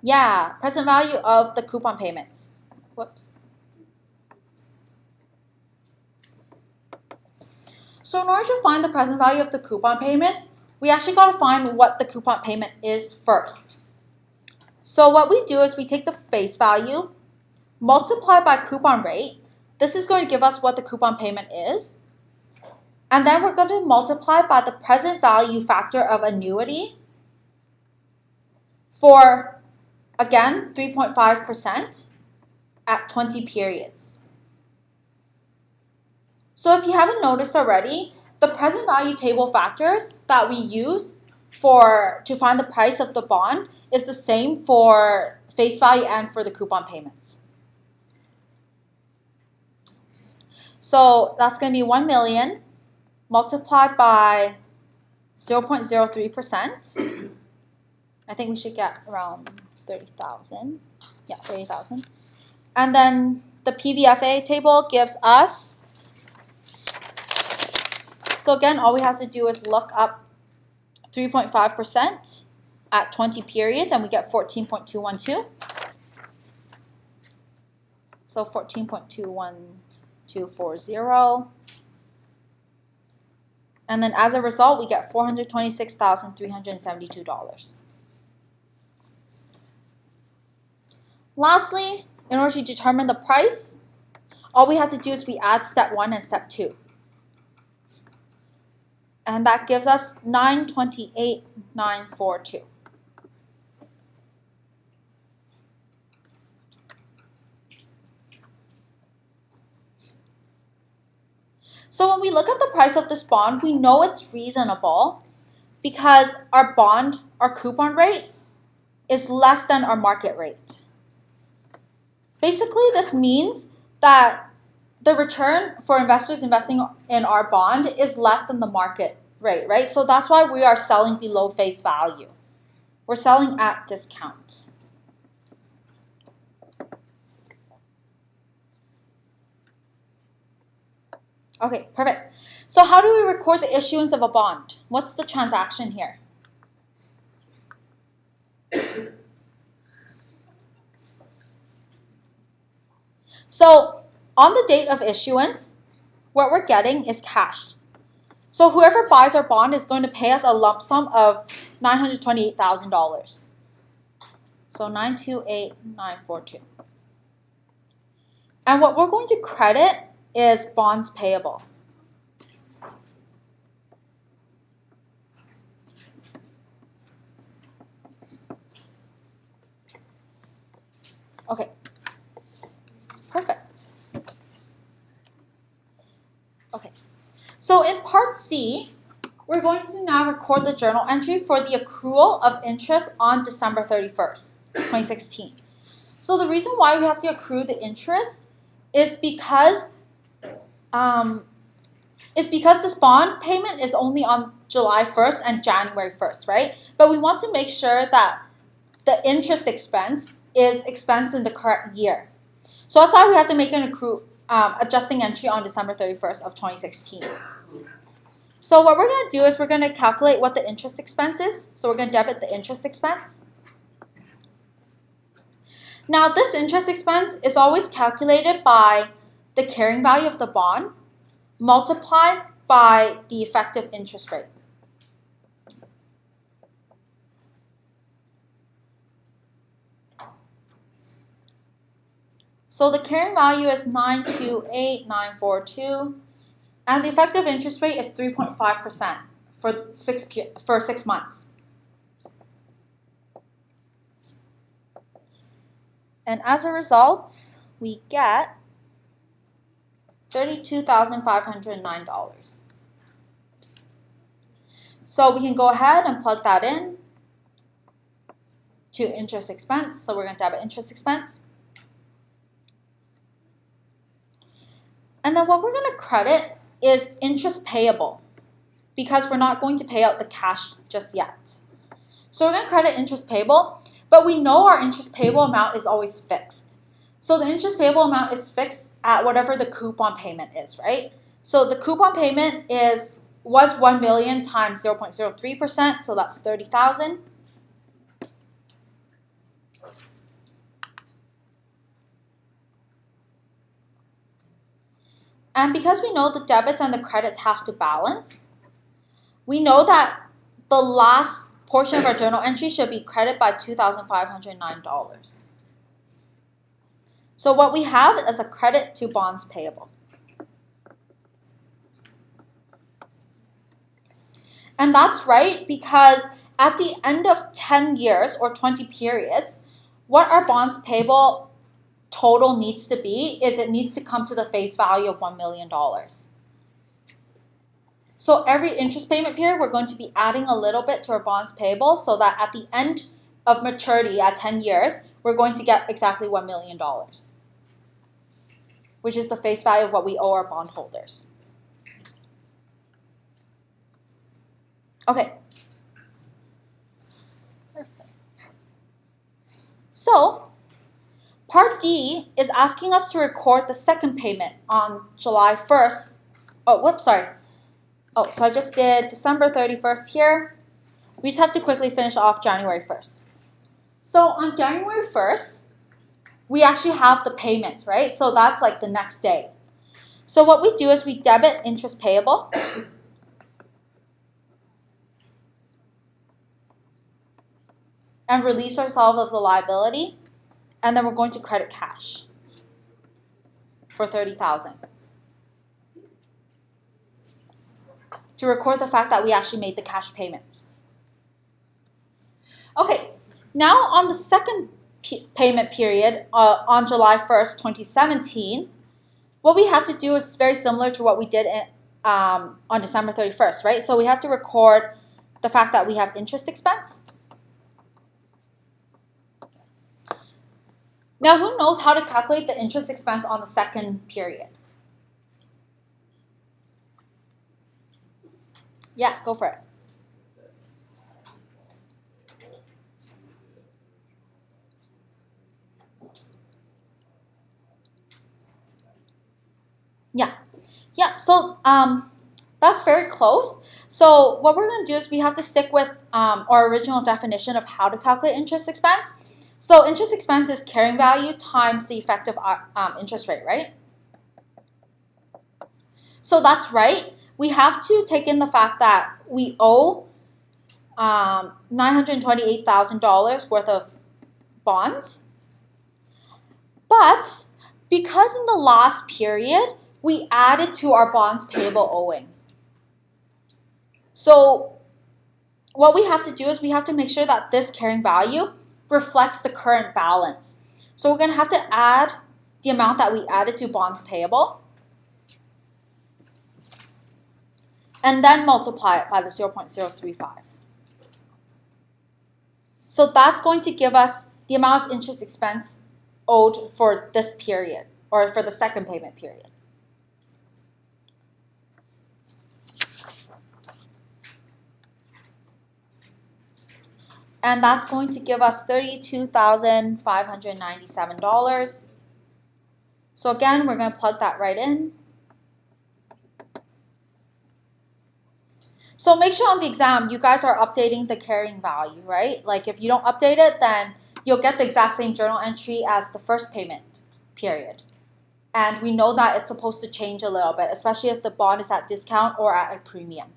Yeah, present value of the coupon payments. Whoops. So in order to find the present value of the coupon payments, we actually got to find what the coupon payment is first. So what we do is we take the face value, multiply by coupon rate. This is going to give us what the coupon payment is. And then we're going to multiply by the present value factor of annuity for, again, 3.5% at 20 periods. So if you haven't noticed already, the present value table factors that we use to find the price of the bond is the same for face value and for the coupon payments. So that's going to be 1 million multiplied by 0.03%. I think we should get around 30,000. Yeah, 30,000. And then the PVFA table gives us, so again, all we have to do is look up 3.5% at 20 periods, and we get 14.212. So 14.21240. And then as a result, we get $426,372. Lastly, in order to determine the price, all we have to do is we add step 1 and step 2. And that gives us 928,942. So when we look at the price of this bond, we know it's reasonable because our coupon rate is less than our market rate. Basically, this means that the return for investors investing in our bond is less than the market rate, right? So that's why we are selling below face value. We're selling at discount. Okay, perfect. So how do we record the issuance of a bond? What's the transaction here? So on the date of issuance, what we're getting is cash. So whoever buys our bond is going to pay us a lump sum of $928,000. So 928,942. And what we're going to credit is bonds payable. Okay. Perfect. Okay. So in part C, we're going to now record the journal entry for the accrual of interest on December 31st, 2016. So the reason why we have to accrue the interest is because this bond payment is only on July 1st and January 1st, right? But we want to make sure that the interest expense is expensed in the correct year. So that's why we have to make an adjusting entry on December 31st of 2016. So what we're going to do is we're going to calculate what the interest expense is. So we're going to debit the interest expense. Now this interest expense is always calculated by the carrying value of the bond multiplied by the effective interest rate. So the carrying value is 928,942, and the effective interest rate is 3.5% for 6 months. And as a result, we get $32,509. So we can go ahead and plug that in to interest expense. So we're going to debit interest expense. And then what we're going to credit is interest payable because we're not going to pay out the cash just yet. So we're going to credit interest payable, but we know our interest payable amount is always fixed. So the interest payable amount is fixed at whatever the coupon payment is, right? So the coupon payment was 1 million times 0.03%, so that's 30,000. And because we know the debits and the credits have to balance, we know that the last portion of our journal entry should be credited by $2,509. So what we have is a credit to bonds payable. And that's right because at the end of 10 years or 20 periods, what our bonds payable total needs to be is it needs to come to the face value of $1 million. So every interest payment period, we're going to be adding a little bit to our bonds payable so that at the end of maturity at 10 years, we're going to get exactly $1 million, which is the face value of what we owe our bondholders. Okay. Perfect. So Part D is asking us to record the second payment on July 1st. Oh, whoops, sorry. Oh, so I just did December 31st here. We just have to quickly finish off January 1st. So on January 1st, we actually have the payment, right? So that's like the next day. So what we do is we debit interest payable. And release ourselves of the liability. And then we're going to credit cash for $30,000 to record the fact that we actually made the cash payment. Okay, now on the second payment period on July 1st, 2017, what we have to do is very similar to what we did on December 31st, right? So we have to record the fact that we have interest expense. Now, who knows how to calculate the interest expense on the second period? Yeah, go for it. Yeah, so that's very close. So what we're going to do is we have to stick with our original definition of how to calculate interest expense. So interest expense is carrying value times the effective interest rate, right? So that's right. We have to take in the fact that we owe $928,000 worth of bonds. But because in the last period, we added to our bonds payable owing. So what we have to do is we have to make sure that this carrying value reflects the current balance. So we're going to have to add the amount that we added to bonds payable and then multiply it by the 0.035. So that's going to give us the amount of interest expense owed for this period, or for the second payment period. And that's going to give us $32,597. So again, we're going to plug that right in. So make sure on the exam you guys are updating the carrying value, right? Like if you don't update it, then you'll get the exact same journal entry as the first payment period. And we know that it's supposed to change a little bit, especially if the bond is at discount or at a premium.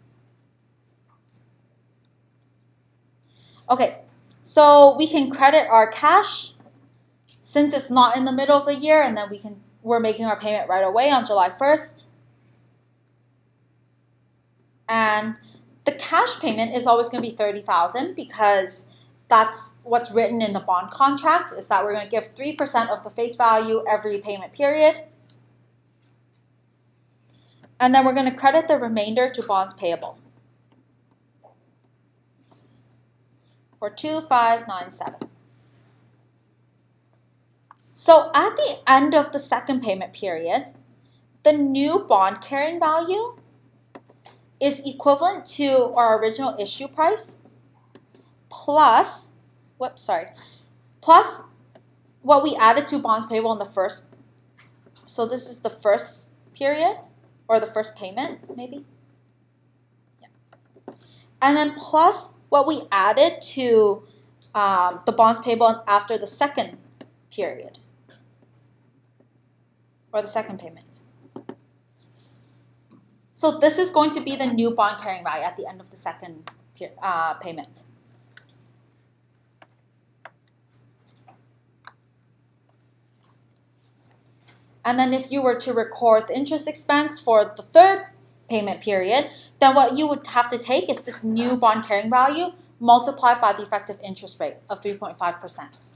Okay, so we can credit our cash since it's not in the middle of the year, and then we're making our payment right away on July 1st. And the cash payment is always going to be $30,000 because that's what's written in the bond contract, is that we're going to give 3% of the face value every payment period. And then we're going to credit the remainder to bonds payable for $2,597. So at the end of the second payment period, the new bond carrying value is equivalent to our original issue price plus what we added to bonds payable in the first. So this is the first period, or the first payment, maybe. Yeah. And then plus what we added to the bonds payable after the second period, or the second payment. So this is going to be the new bond carrying value at the end of the second payment. And then if you were to record the interest expense for the third payment period, then what you would have to take is this new bond carrying value multiplied by the effective interest rate of 3.5%.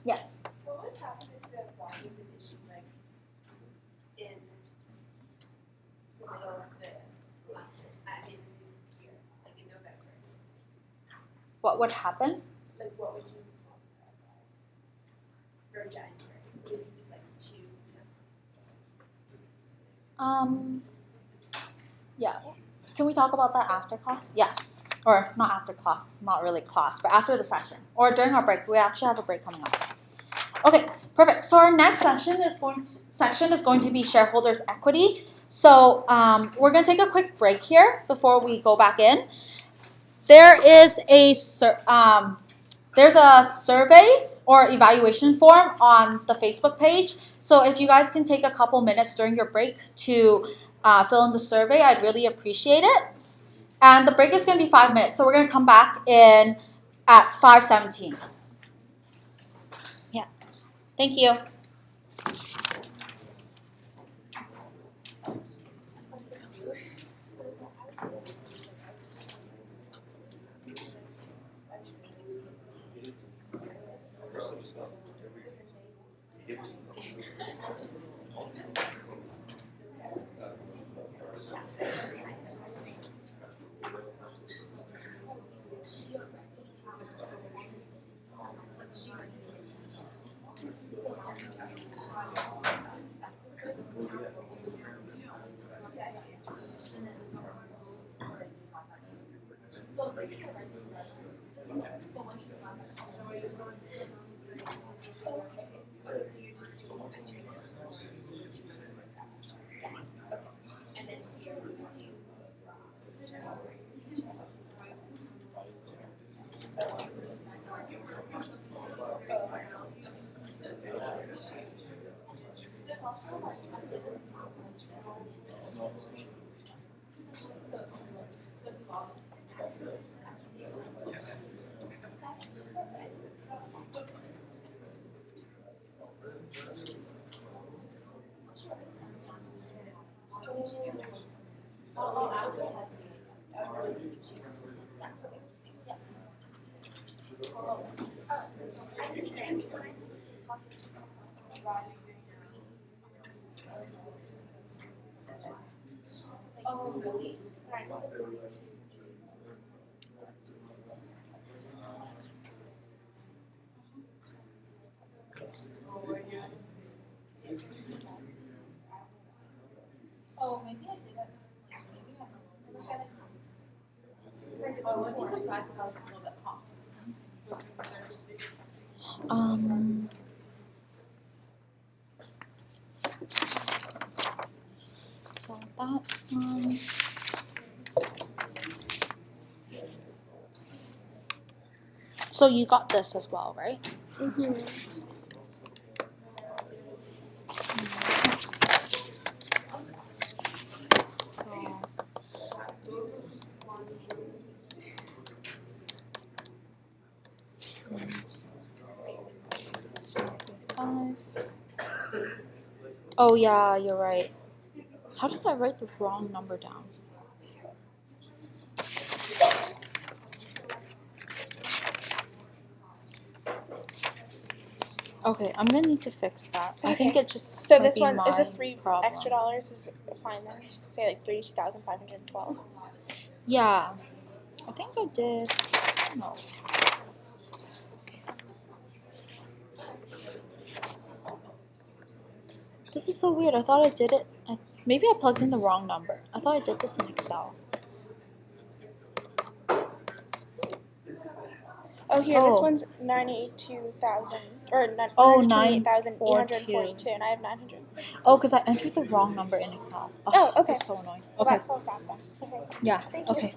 Yes? What would happen if the bond was issued like in the middle of the month, at the end of the year, like in November? What would happen? Like what would you multiply by for January? Would it be just like 2? Yeah. Can we talk about that after class? Yeah. Or not after class, not really class, but after the session. Or during our break. We actually have a break coming up. Okay, perfect. So our next section is going to be shareholders' equity. So we're going to take a quick break here before we go back in. There's a survey or evaluation form on the Facebook page. So if you guys can take a couple minutes during your break to fill in the survey, I'd really appreciate it. And the break is going to be 5 minutes. So we're going to come back in at 5:17. Yeah. Thank you. So this is a registration. So once you Oh, really? Oh, maybe I did it. Maybe I was like, I would be surprised if I was a little bit off. So that one. So you got this as well, right? So. Five. Oh yeah, you're right. How did I write the wrong number down? Okay, I'm gonna need to fix that. I think Okay. it just So might this be one, my the $3 problem. extra is fine then. Just to say like 32,512. Yeah, I think I did. No. This is so weird. I thought I did it. Maybe I plugged in the wrong number. I thought I did this in Excel. Oh, here, this Oh. one's 92,000 or Oh, 928,842, and I have 900. Oh, because I entered the wrong number in Excel. Oh, okay. That's so annoying. Well, Okay. that solves that then. Okay. Yeah. Thank you. Okay.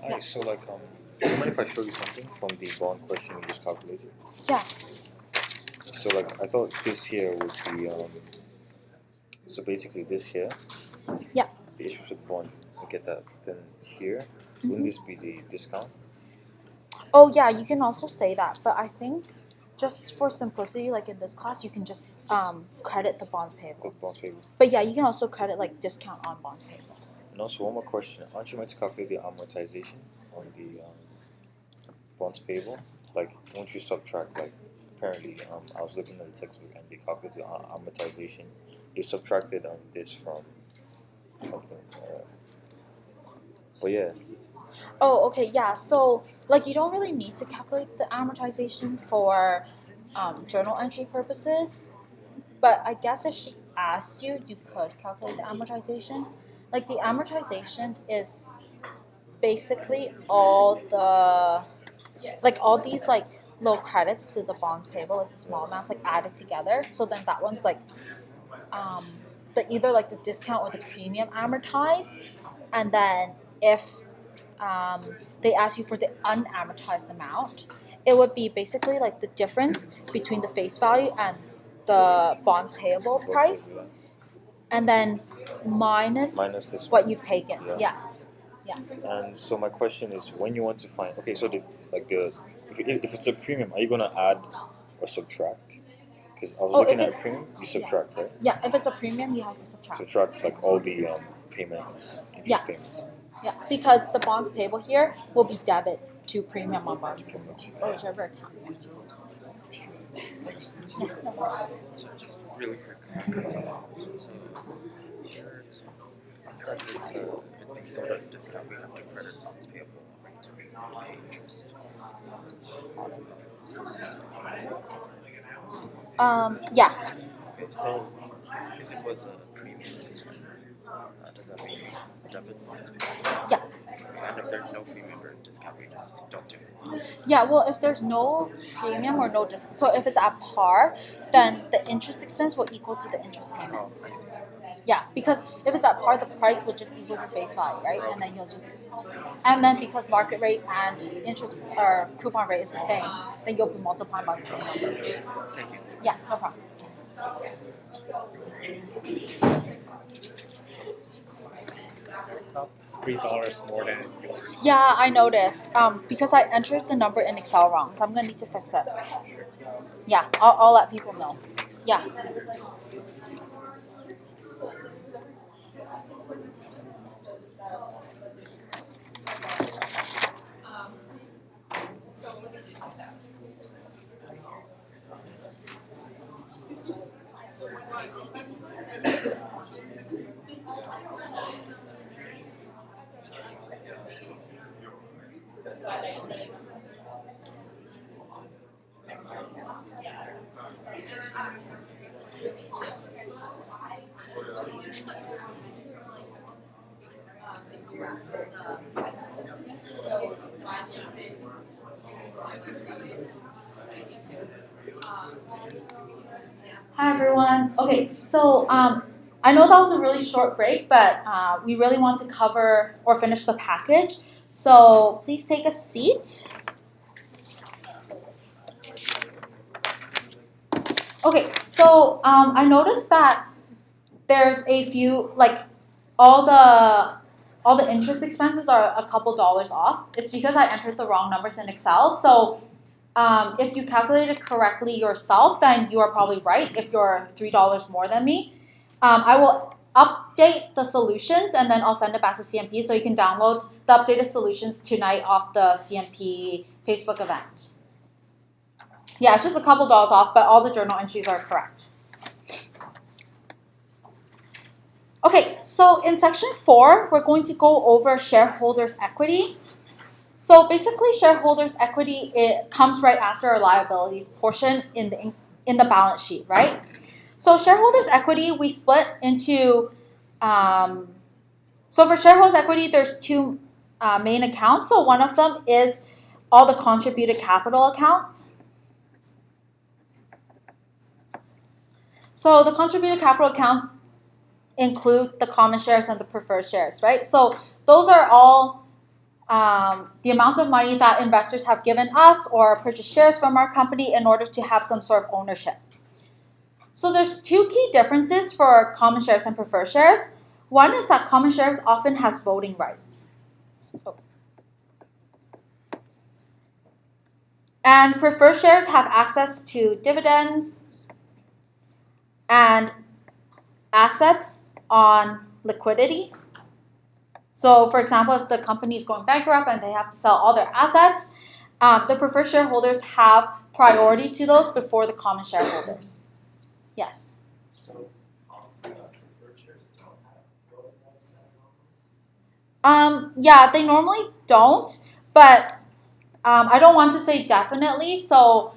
Alright, so like do you mind if I show you something from the bond question you just calculated? Yeah. So like I thought this here would be so basically this here. Yeah. The issues with bond, I get that. Then here, wouldn't this be the discount? Oh yeah, you can also say that, but I think just for simplicity, like in this class, you can just credit the bonds payable. With bonds payable. But yeah, you can also credit like discount on bonds payable. And also one more question. Aren't you meant to calculate the amortization on the bonds payable? Like won't you subtract like apparently I was looking at the textbook and they calculated the amortization. They subtracted this from something. But yeah. Oh, okay, yeah. So like you don't really need to calculate the amortization for journal entry purposes, but I guess if she asked you, you could calculate the amortization. Like the amortization is basically all these like little credits to the bonds payable, like the small amounts like added together. So then that one's like the either like the discount or the premium amortized, and then if they ask you for the unamortized amount, it would be basically like the difference between the face value and the bonds payable price, and then minus This what one. you've taken. Yeah. Yeah. And so my question is, when you want to find, okay, so if it's a premium, are you gonna add or subtract? Because I was looking if at a it's- premium, you subtract, right? Yeah, if it's a premium, you have to subtract. Subtract like all the payments, interest Yeah. payments. Yeah, because the bonds payable here will be debit to premium on bonds payable, or whichever account you want to use. Yeah, no problem. So just really quick, because here it's because it's being sold at a discount, we have to credit bonds payable to pay interest. Yeah. Okay, so if it was a premium, does that mean debit bonds payable? Yeah. And if there's no premium or discount, we just don't do it. Yeah, well, if there's no premium or no discount, so if it's at par, then the interest expense will equal to the interest payment. Oh, I see. Yeah, because if it's at par, the price would just equal to face value, right? And then you'll just, and then because market rate and interest or coupon rate is the same, then you'll be multiplying by the same numbers. Thank you. Yeah, no problem. About $3 more than yours. Yeah, I noticed. Because I entered the number in Excel wrong, so I'm gonna need to fix it. Yeah, I'll let people know. Yeah. Hi everyone. Okay, so I know that was a really short break, but we really want to cover or finish the package. So please take a seat. Okay, so I noticed that there's a few, like all the interest expenses are a couple dollars off. It's because I entered the wrong numbers in Excel. So if you calculate it correctly yourself, then you are probably right if you're $3 more than me. I will update the solutions and then I'll send it back to CMP so you can download the updated solutions tonight off the CMP Facebook event. Yeah, it's just a couple dollars off, but all the journal entries are correct. Okay, so in section 4, we're going to go over shareholders' equity. So basically, shareholders' equity, it comes right after our liabilities portion in the balance sheet, right? So shareholders' equity, we split into, so for shareholders' equity, there's two main accounts. So one of them is all the contributed capital accounts. So the contributed capital accounts include the common shares and the preferred shares, right? So those are all the amounts of money that investors have given us or purchased shares from our company in order to have some sort of ownership. So there's two key differences for common shares and preferred shares. One is that common shares often has voting rights. And preferred shares have access to dividends and assets on liquidity. So for example, if the company is going bankrupt and they have to sell all their assets, the preferred shareholders have priority to those before the common shareholders. Yes? So, preferred shares don't have voting rights Yeah, they normally don't, but I don't want to say definitely. So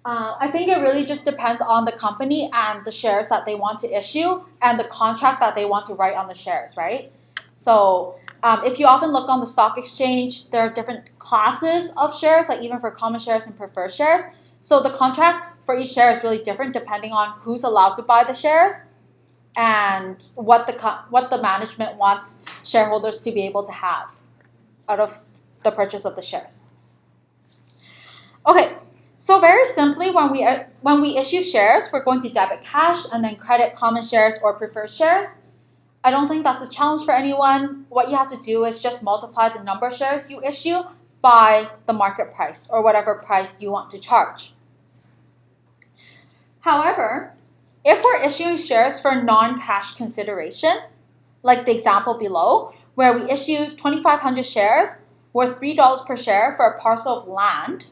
I think it really just depends on the company and the shares that they want to issue and the contract that they want to write on the shares, right? So if you often look on the stock exchange, there are different classes of shares, like even for common shares and preferred shares. So the contract for each share is really different depending on who's allowed to buy the shares and what the management wants shareholders to be able to have out of the purchase of the shares. Okay, so very simply, when we issue shares, we're going to debit cash and then credit common shares or preferred shares. I don't think that's a challenge for anyone. What you have to do is just multiply the number of shares you issue by the market price or whatever price you want to charge. However, if we're issuing shares for non-cash consideration, like the example below, where we issue 2,500 shares worth $3 per share for a parcel of land,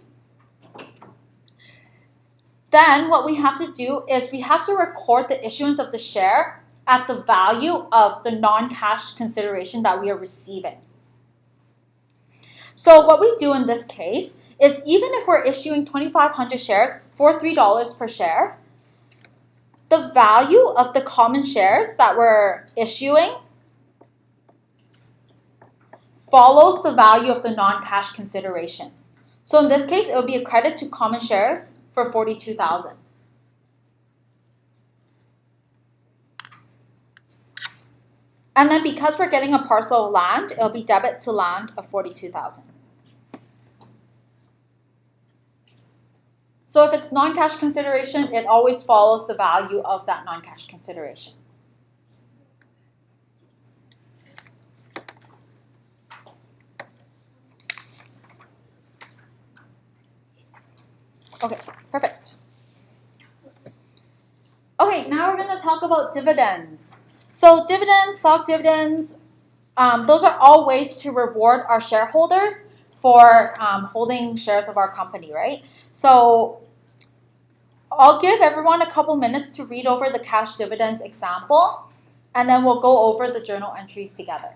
then what we have to do is we have to record the issuance of the share at the value of the non-cash consideration that we are receiving. So what we do in this case is even if we're issuing 2,500 shares for $3 per share, the value of the common shares that we're issuing follows the value of the non-cash consideration. So in this case, it would be a credit to common shares for $42,000. And then because we're getting a parcel of land, it'll be debit to land of $42,000. So if it's non-cash consideration, it always follows the value of that non-cash consideration. Okay, perfect. Okay, now we're going to talk about dividends. So dividends, stock dividends, those are all ways to reward our shareholders for holding shares of our company, right? So I'll give everyone a couple minutes to read over the cash dividends example, and then we'll go over the journal entries together.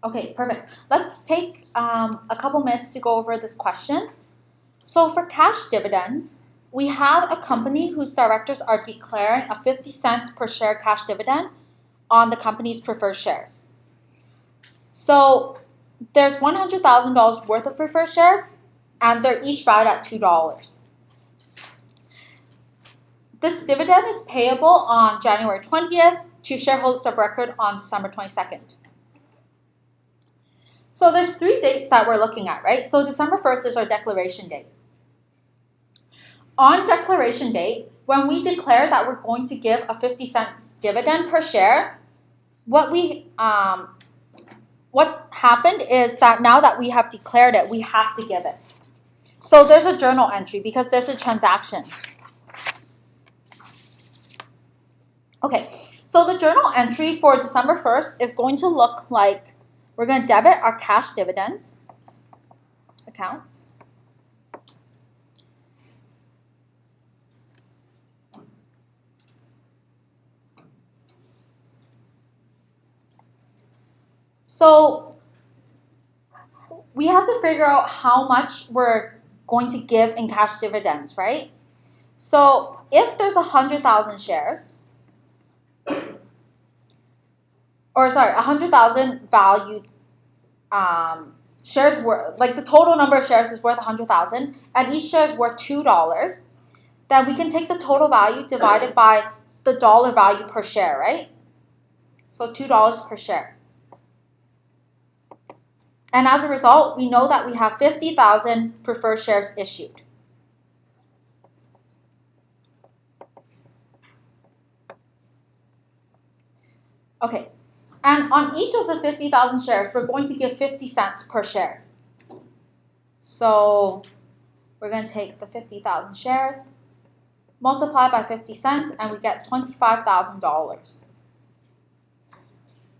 Okay, perfect. Let's take a couple minutes to go over this question. So for cash dividends, we have a company whose directors are declaring a 50 cents per share cash dividend on the company's preferred shares. So there's $100,000 worth of preferred shares, and they're each valued at $2. This dividend is payable on January 20th to shareholders of record on December 22nd. So there's 3 dates that we're looking at, right? So December 1st is our declaration date. On declaration date, when we declare that we're going to give a 50 cents dividend per share, what happened is that now that we have declared it, we have to give it. So there's a journal entry because there's a transaction. Okay, so the journal entry for December 1st is going to look like we're going to debit our cash dividends account. So we have to figure out how much we're going to give in cash dividends, right? So if there's 100,000 shares, 100,000 valued shares worth, like the total number of shares is worth 100,000, and each share is worth $2, then we can take the total value divided by the dollar value per share, right? So $2 per share. And as a result, we know that we have 50,000 preferred shares issued. Okay, and on each of the 50,000 shares, we're going to give 50 cents per share. So we're going to take the 50,000 shares, multiply by 50 cents, and we get $25,000.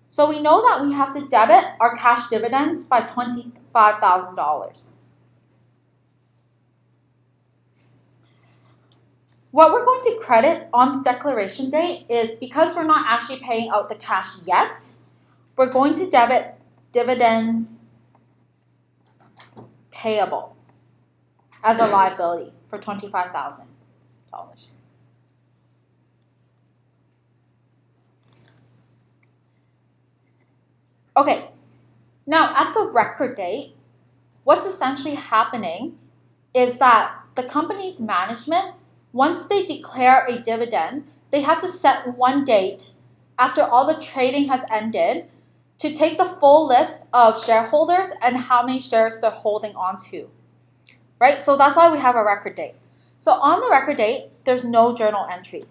So we know that we have to debit our cash dividends by $25,000. What we're going to credit on the declaration date is, because we're not actually paying out the cash yet, we're going to debit dividends payable as a liability for $25,000. Okay, now at the record date, what's essentially happening is that the company's management, once they declare a dividend, they have to set one date after all the trading has ended to take the full list of shareholders and how many shares they're holding on to, right? So that's why we have a record date. So on the record date, there's no journal entry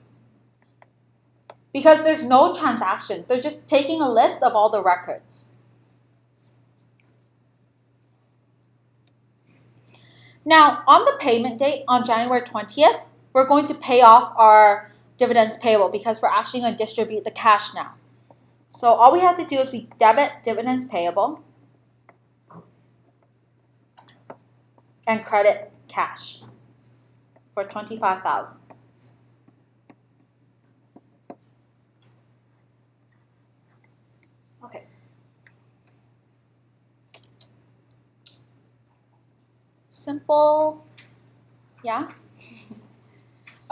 because there's no transaction. They're just taking a list of all the records. Now, on the payment date, on January 20th, we're going to pay off our dividends payable because we're actually going to distribute the cash now. So all we have to do is we debit dividends payable and credit cash for 25,000. Okay. Simple, yeah?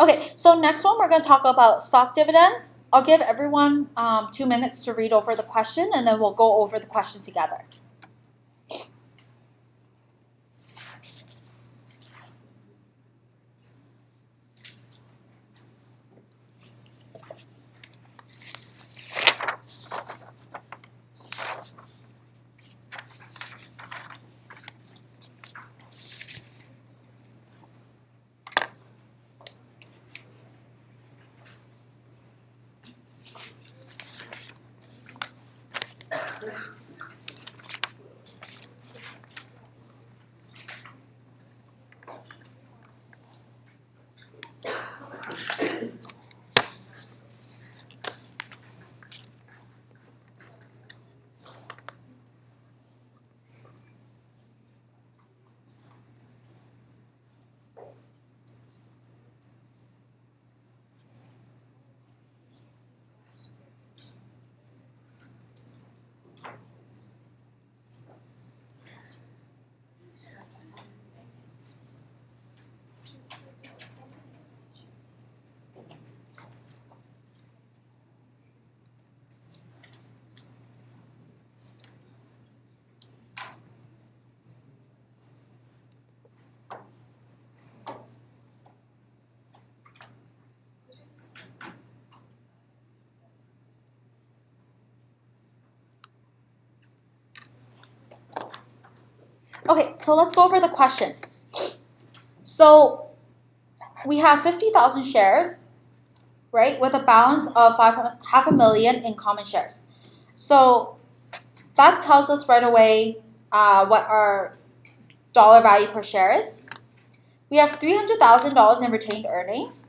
Okay, so next one we're going to talk about stock dividends. I'll give everyone 2 minutes to read over the question and then we'll go over the question together. Okay, so let's go over the question. So we have 50,000 shares, right, with a balance of 500,000 in common shares. So that tells us right away what our dollar value per share is. We have $300,000 in retained earnings.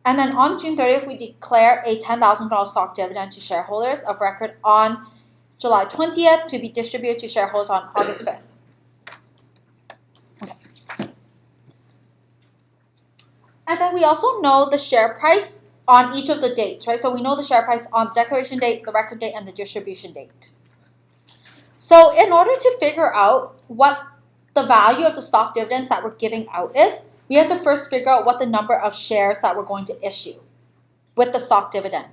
And then on June 30th, we declare a $10,000 stock dividend to shareholders of record on July 20th to be distributed to shareholders on August 5th. Okay. And then we also know the share price on each of the dates, right? So we know the share price on the declaration date, the record date, and the distribution date. So in order to figure out what the value of the stock dividends that we're giving out is, we have to first figure out what the number of shares that we're going to issue with the stock dividend.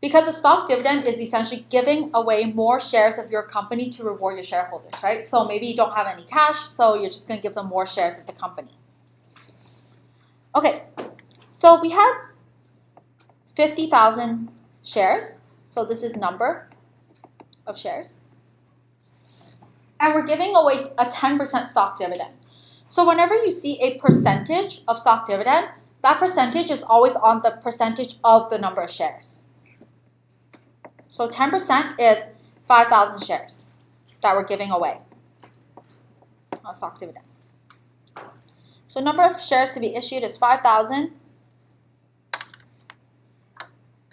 Because a stock dividend is essentially giving away more shares of your company to reward your shareholders, right? So maybe you don't have any cash, so you're just going to give them more shares of the company. Okay, so we have 50,000 shares. So this is number of shares. And we're giving away a 10% stock dividend. So whenever you see a percentage of stock dividend, that percentage is always on the percentage of the number of shares. So 10% is 5,000 shares that we're giving away on stock dividend. So number of shares to be issued is 5,000.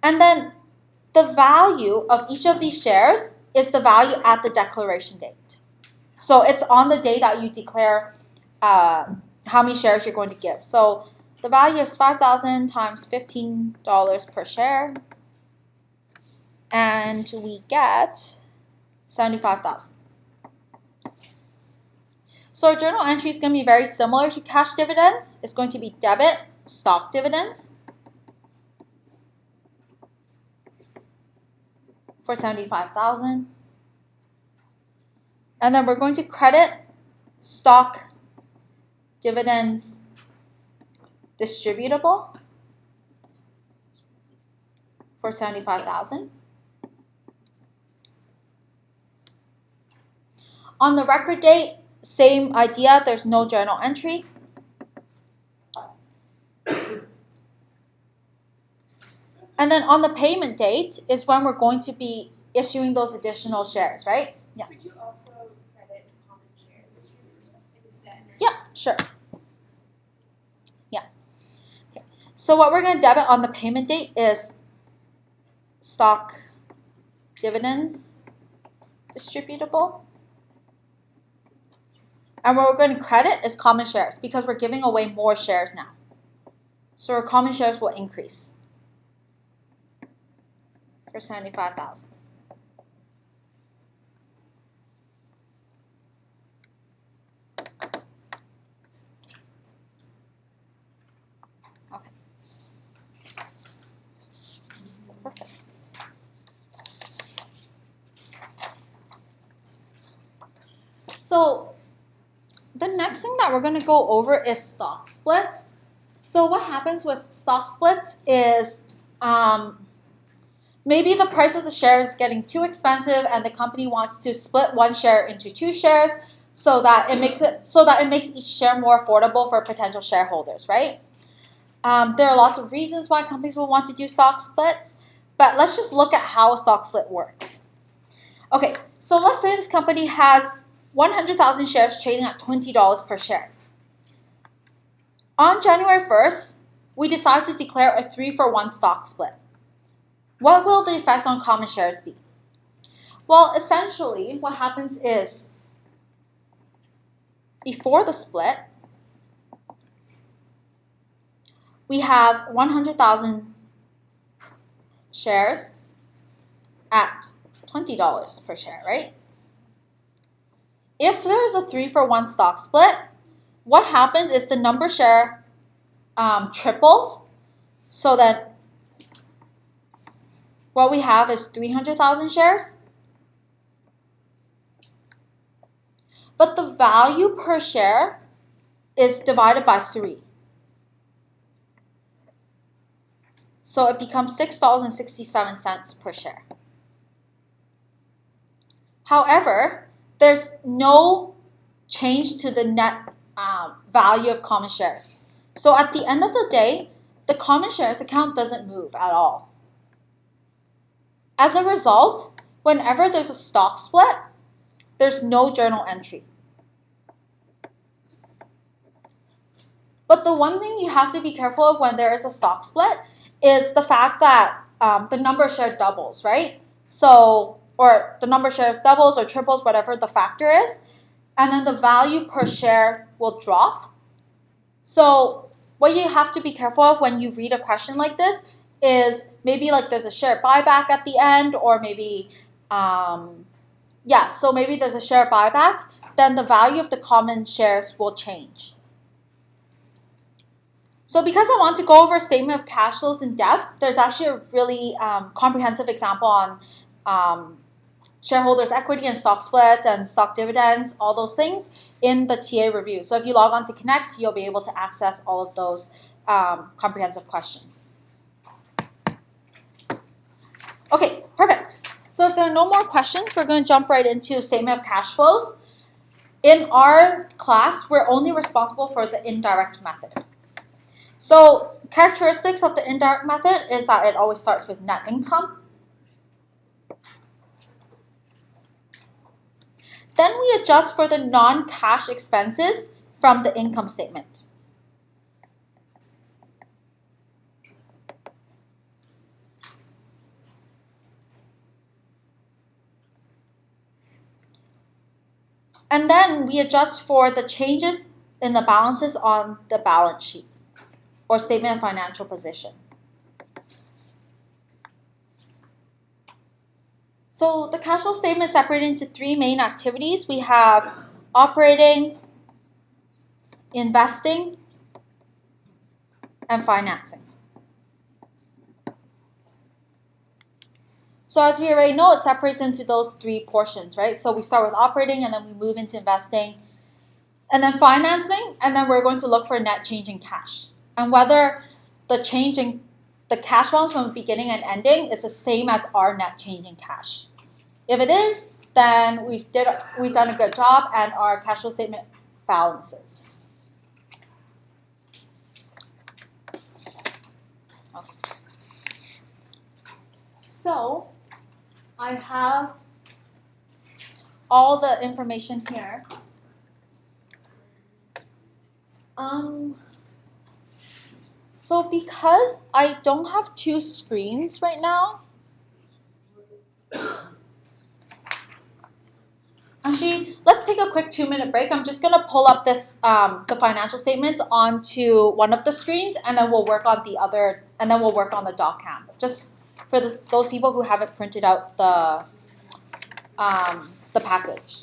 And then the value of each of these shares is the value at the declaration date. So it's on the day that you declare how many shares you're going to give. So the value is 5,000 times $15 per share. And we get 75,000. So our journal entry is going to be very similar to cash dividends. It's going to be debit stock dividends for 75,000. And then we're going to credit stock dividends distributable for 75,000. On the record date, same idea, there's no journal entry. And then on the payment date is when we're going to be issuing those additional shares, right? Yeah. Could you also credit common shares to instead? Yeah, sure. Yeah. Okay. So what we're going to debit on the payment date is stock dividends distributable. And what we're going to credit is common shares because we're giving away more shares now. So our common shares will increase for 75,000. Okay. Perfect. So the next thing that we're going to go over is stock splits. So what happens with stock splits is maybe the price of the share is getting too expensive and the company wants to split one share into two shares so that it makes each share more affordable for potential shareholders, right? There are lots of reasons why companies will want to do stock splits, but let's just look at how a stock split works. Okay, so let's say this company has 100,000 shares trading at $20 per share. On January 1st, we decide to declare a 3-for-1 stock split. What will the effect on common shares be? Well, essentially, what happens is before the split, we have 100,000 shares at $20 per share, right? If there is a 3-for-1 stock split, what happens is the number share triples, so that what we have is 300,000 shares. But the value per share is divided by 3. So it becomes $6.67 per share. However, there's no change to the net value of common shares. So at the end of the day, the common shares account doesn't move at all. As a result, whenever there's a stock split, there's no journal entry. But the one thing you have to be careful of when there is a stock split is the fact that the number of shares doubles, right? So, or the number of shares doubles or triples, whatever the factor is, and then the value per share will drop. So what you have to be careful of when you read a question like this is maybe like there's a share buyback at the end, or maybe, so maybe there's a share buyback, then the value of the common shares will change. So because I want to go over statement of cash flows in depth, there's actually a really comprehensive example on shareholders' equity and stock splits and stock dividends, all those things in the TA review. So if you log on to Connect, you'll be able to access all of those comprehensive questions. Okay, perfect. So if there are no more questions, we're going to jump right into statement of cash flows. In our class, we're only responsible for the indirect method. So characteristics of the indirect method is that it always starts with net income. Then we adjust for the non-cash expenses from the income statement. And then we adjust for the changes in the balances on the balance sheet or statement of financial position. So the cash flow statement is separated into 3 main activities. We have operating, investing, and financing. So as we already know, it separates into those 3 portions, right? So we start with operating, and then we move into investing, and then financing, and then we're going to look for net change in cash. And whether the change in the cash balance from the beginning and ending is the same as our net change in cash. If it is, then we've done a good job and our cash flow statement balances. Okay. So I have all the information here. So because I don't have 2 screens right now, take a quick 2-minute break. I'm just gonna pull up this the financial statements onto one of the screens, and then we'll work on the other, and then we'll work on the doc-cam. Just for those people who haven't printed out the package.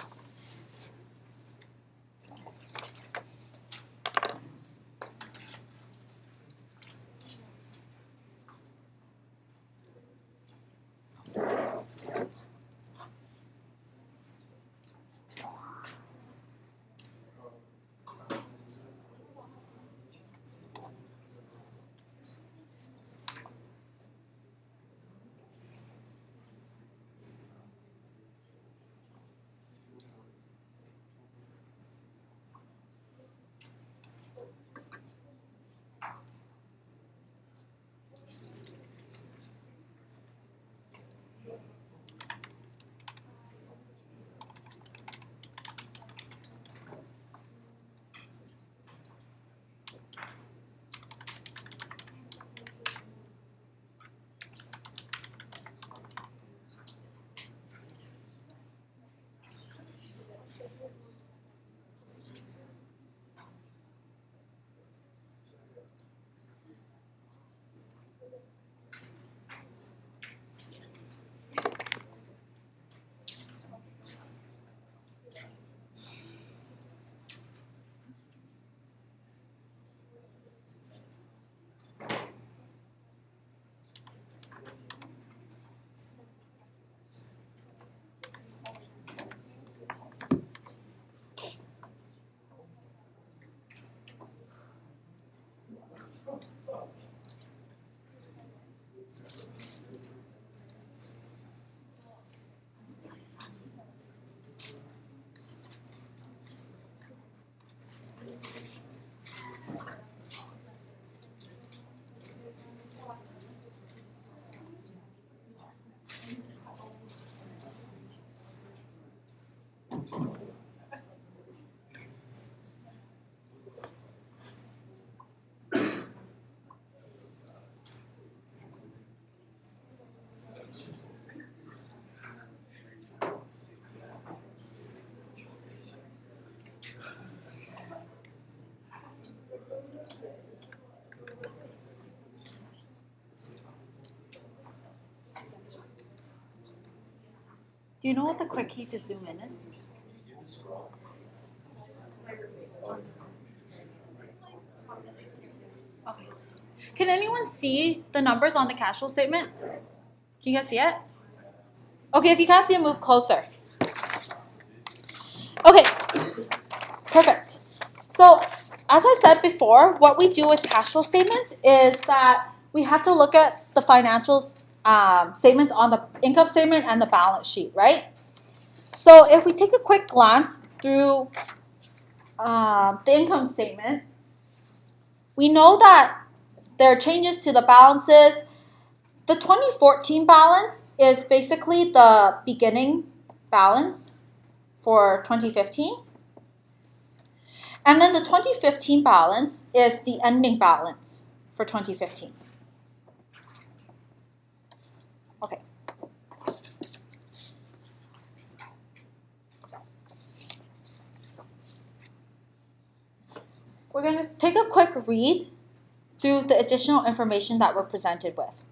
Do you know what the quick key to zoom in is? Okay. Can anyone see the numbers on the cash flow statement? Can you guys see it? Okay, if you can't see it, move closer. Okay, perfect. So, as I said before, what we do with cash flow statements is that we have to look at the financials statements on the income statement and the balance sheet, right? So if we take a quick glance through the income statement, we know that there are changes to the balances. The 2014 balance is basically the beginning balance for 2015. And then the 2015 balance is the ending balance for 2015. Okay. We're going to take a quick read through the additional information that we're presented with.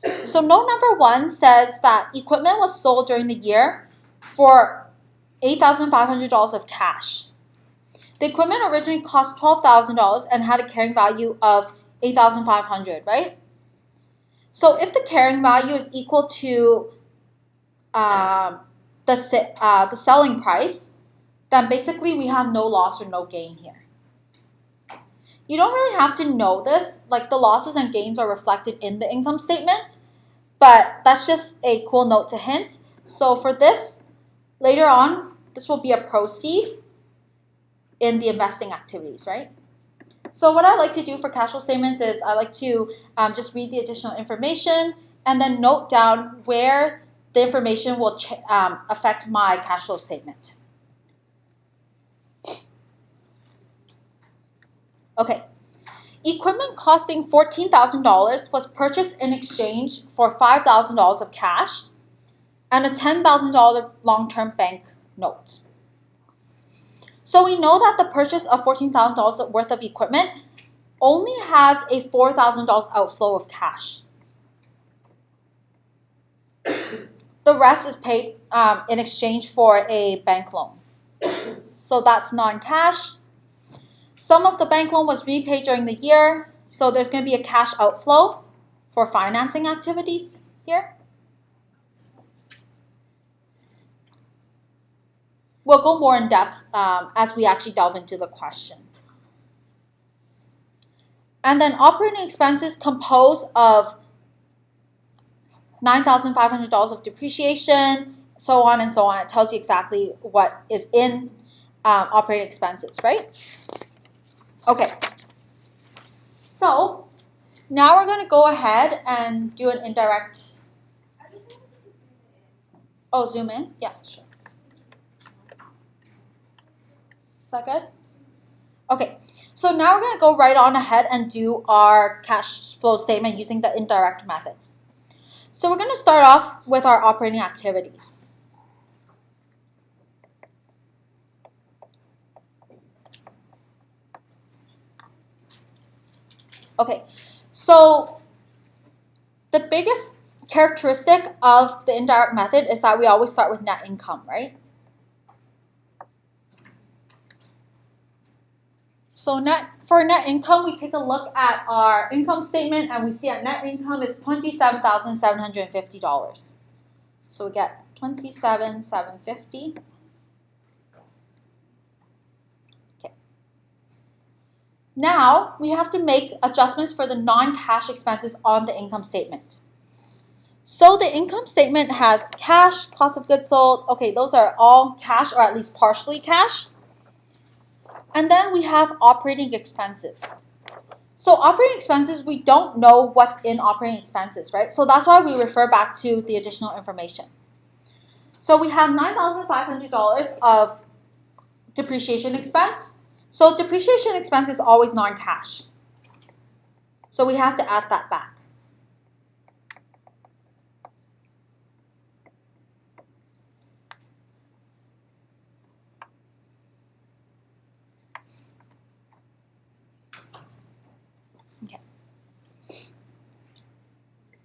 So note number 1 says that equipment was sold during the year for $8,500 of cash. The equipment originally cost $12,000 and had a carrying value of $8,500, right? So if the carrying value is equal to the selling price, then basically we have no loss or no gain here. You don't really have to know this, like the losses and gains are reflected in the income statement, but that's just a cool note to hint. So for this, later on, this will be a proceed in the investing activities, right? So what I like to do for cash flow statements is I like to just read the additional information and then note down where the information will affect my cash flow statement. Okay. Equipment costing $14,000 was purchased in exchange for $5,000 of cash and a $10,000 long-term bank note. So we know that the purchase of $14,000 worth of equipment only has a $4,000 outflow of cash. The rest is paid in exchange for a bank loan. So that's non-cash. Some of the bank loan was repaid during the year, so there's going to be a cash outflow for financing activities here. We'll go more in depth as we actually delve into the question. And then operating expenses compose of $9,500 of depreciation, so on and so on. It tells you exactly what is in operating expenses, right? Okay. So now we're going to go ahead and do an indirect. I just wanted to zoom in. Oh, zoom in? Yeah, sure. Is that good? Okay. So now we're going to go right on ahead and do our cash flow statement using the indirect method. So we're going to start off with our operating activities. Okay, so the biggest characteristic of the indirect method is that we always start with net income, right? So for net income, we take a look at our income statement and we see that net income is $27,750. So we get $27,750. Okay. Now we have to make adjustments for the non-cash expenses on the income statement. So the income statement has cash, cost of goods sold. Okay, those are all cash or at least partially cash. And then we have operating expenses. So operating expenses, we don't know what's in operating expenses, right? So that's why we refer back to the additional information. So we have $9,500 of depreciation expense. So depreciation expense is always non-cash. So we have to add that back.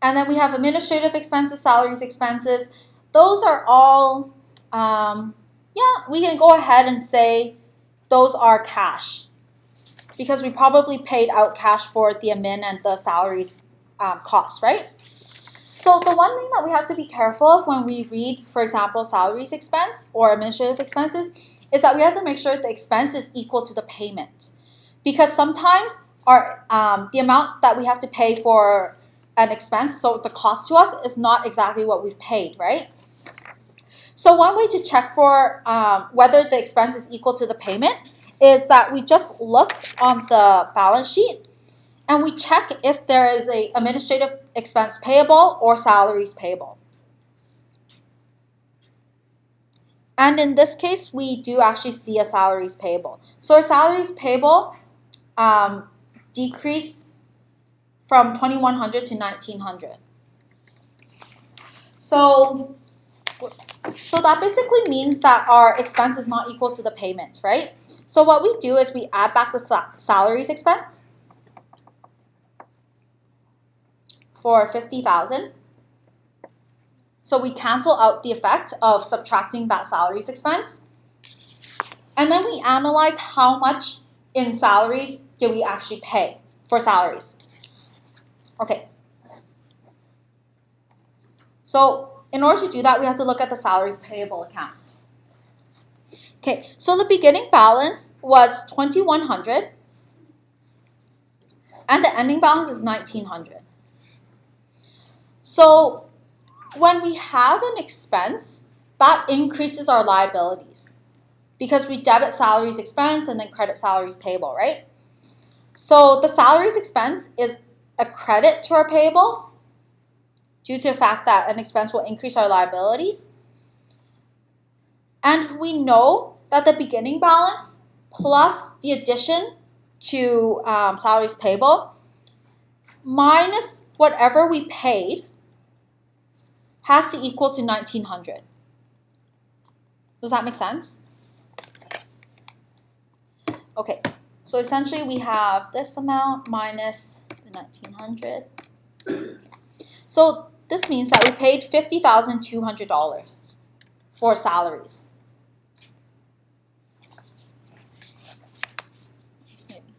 And then we have administrative expenses, salaries expenses. Those are all, we can go ahead and say those are cash because we probably paid out cash for the admin and the salaries costs, right? So the one thing that we have to be careful of when we read, for example, salaries expense or administrative expenses is that we have to make sure the expense is equal to the payment. Because sometimes the amount that we have to pay for an expense, so the cost to us, is not exactly what we've paid, right? So one way to check for whether the expense is equal to the payment is that we just look on the balance sheet and we check if there is an administrative expense payable or salaries payable. And in this case, we do actually see a salaries payable. So our salaries payable decrease from $2,100 to $1,900. So that basically means that our expense is not equal to the payment, right? So what we do is we add back the salaries expense for $50,000. So we cancel out the effect of subtracting that salaries expense. And then we analyze how much in salaries do we actually pay for salaries. Okay. So in order to do that, we have to look at the salaries payable account. Okay, so the beginning balance was $2,100 and the ending balance is $1,900. So when we have an expense, that increases our liabilities because we debit salaries expense and then credit salaries payable, right? So the salaries expense is a credit to our payable due to the fact that an expense will increase our liabilities. And we know that the beginning balance plus the addition to salaries payable minus whatever we paid has to equal to $1,900. Does that make sense? Okay, so essentially we have this amount minus the 1900. So this means that we paid $50,200 for salaries. Just maybe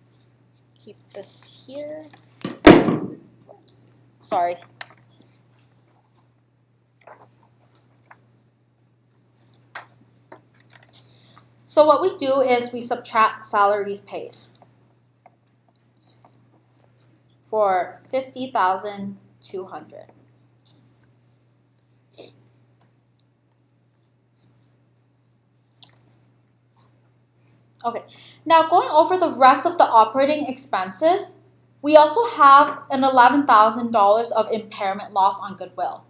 keep this here. Oops, sorry. So what we do is we subtract salaries paid for 50,200. Okay, now going over the rest of the operating expenses, we also have an $11,000 of impairment loss on goodwill.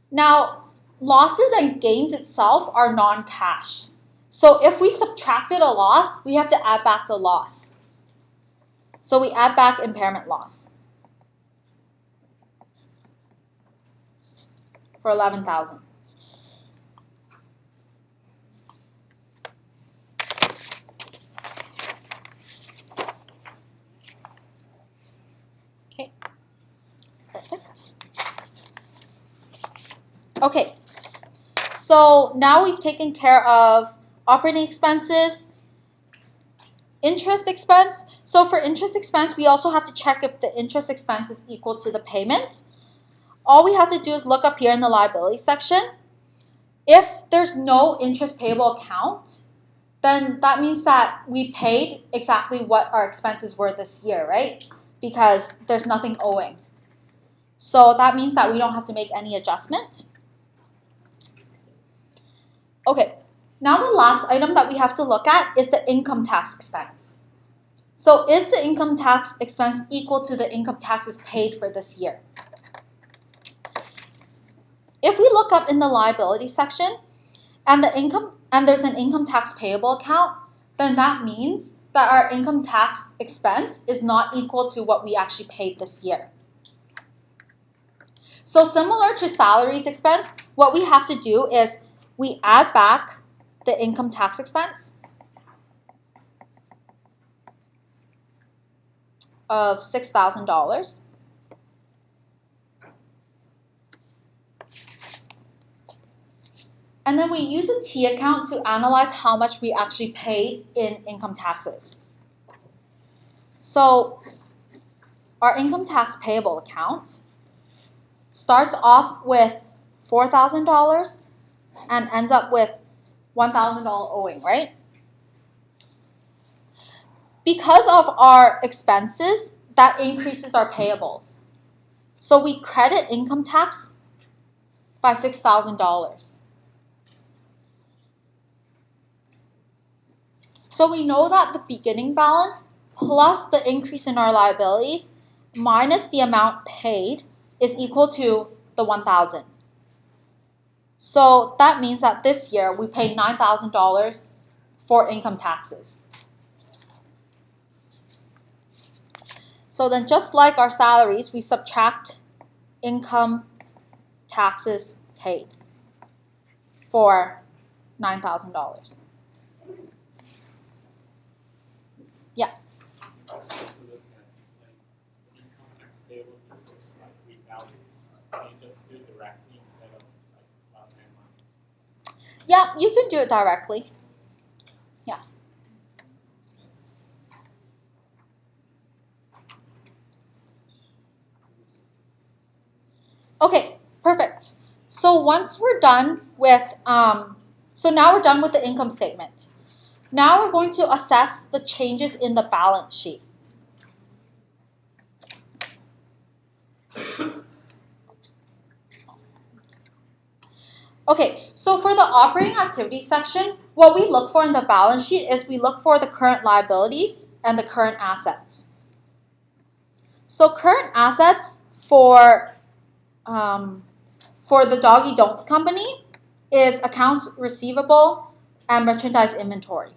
Now, losses and gains itself are non-cash. So if we subtracted a loss, we have to add back the loss. So we add back impairment loss for 11,000. Okay, perfect. Okay, so now we've taken care of operating expenses, interest expense. So for interest expense, we also have to check if the interest expense is equal to the payment. All we have to do is look up here in the liability section. If there's no interest payable account, then that means that we paid exactly what our expenses were this year, right? Because there's nothing owing. So that means that we don't have to make any adjustment. Okay, now the last item that we have to look at is the income tax expense. So is the income tax expense equal to the income taxes paid for this year? If we look up in the liability section and there's an income tax payable account, then that means that our income tax expense is not equal to what we actually paid this year. So similar to salaries expense, what we have to do is we add back the income tax expense of $6,000. And then we use a T account to analyze how much we actually paid in income taxes. So our income tax payable account starts off with $4,000 and ends up with $1,000 owing, right? Because of our expenses, that increases our payables. So we credit income tax by $6,000. So we know that the beginning balance plus the increase in our liabilities minus the amount paid is equal to the $1,000. So that means that this year we paid $9,000 for income taxes. So then just like our salaries, we subtract income taxes paid for $9,000. Yeah. Also, if we look at like income tax payable equals like 3,000, can you just do it directly instead of like last 9 months? Yeah, you can do it directly. Yeah. Okay, perfect. So once we're done with, so now we're done with the income statement. Now we're going to assess the changes in the balance sheet. Okay, so for the operating activity section, what we look for in the balance sheet is we look for the current liabilities and the current assets. So current assets for the Doggy Don'ts company is accounts receivable and merchandise inventory.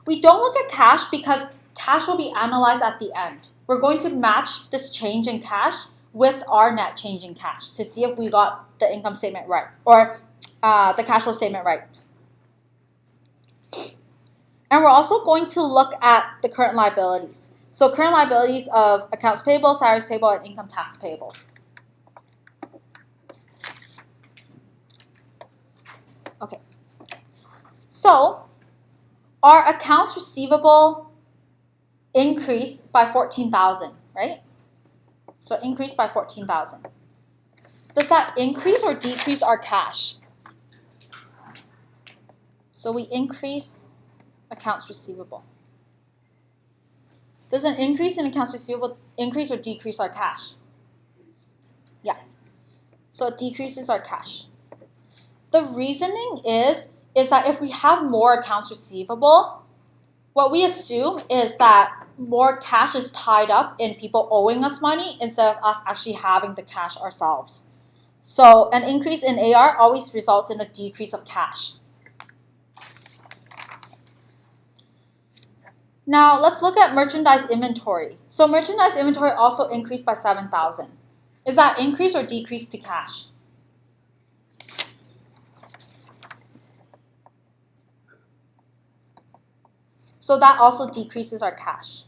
We don't look at cash because cash will be analyzed at the end. We're going to match this change in cash with our net change in cash to see if we got the income statement right or the cash flow statement right. And we're also going to look at the current liabilities. So current liabilities of accounts payable, salaries payable, and income tax payable. Okay. So our accounts receivable increased by 14,000, right? So increased by 14,000. Does that increase or decrease our cash? So we increase accounts receivable. Does an increase in accounts receivable increase or decrease our cash? Yeah. So it decreases our cash. The reasoning is that if we have more accounts receivable, what we assume is that more cash is tied up in people owing us money instead of us actually having the cash ourselves. So an increase in AR always results in a decrease of cash. Now let's look at merchandise inventory. So merchandise inventory also increased by 7,000. Is that increase or decrease to cash? So that also decreases our cash.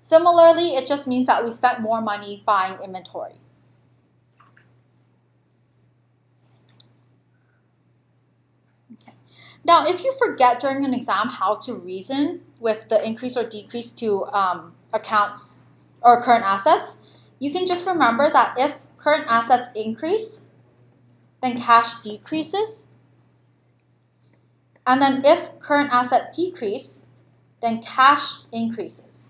Similarly, it just means that we spent more money buying inventory. Okay. Now, if you forget during an exam how to reason with the increase or decrease to accounts or current assets, you can just remember that if current assets increase, then cash decreases. And then if current asset decrease, then cash increases.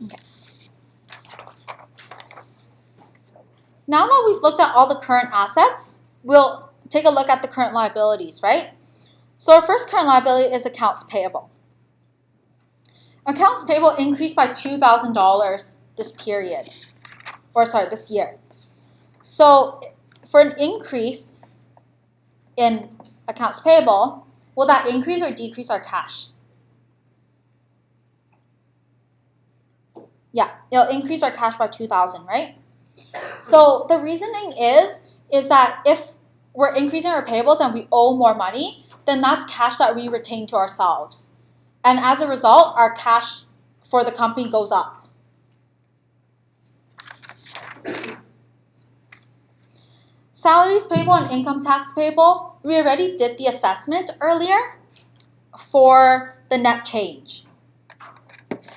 Okay. Now that we've looked at all the current assets, we'll take a look at the current liabilities, right? So our first current liability is accounts payable. Accounts payable increased by $2,000 this period, this year. So for an increase in accounts payable, will that increase or decrease our cash? Yeah, it'll increase our cash by 2,000, right? So the reasoning is that if we're increasing our payables and we owe more money, then that's cash that we retain to ourselves. And as a result, our cash for the company goes up. Salaries payable and income tax payable, we already did the assessment earlier for the net change,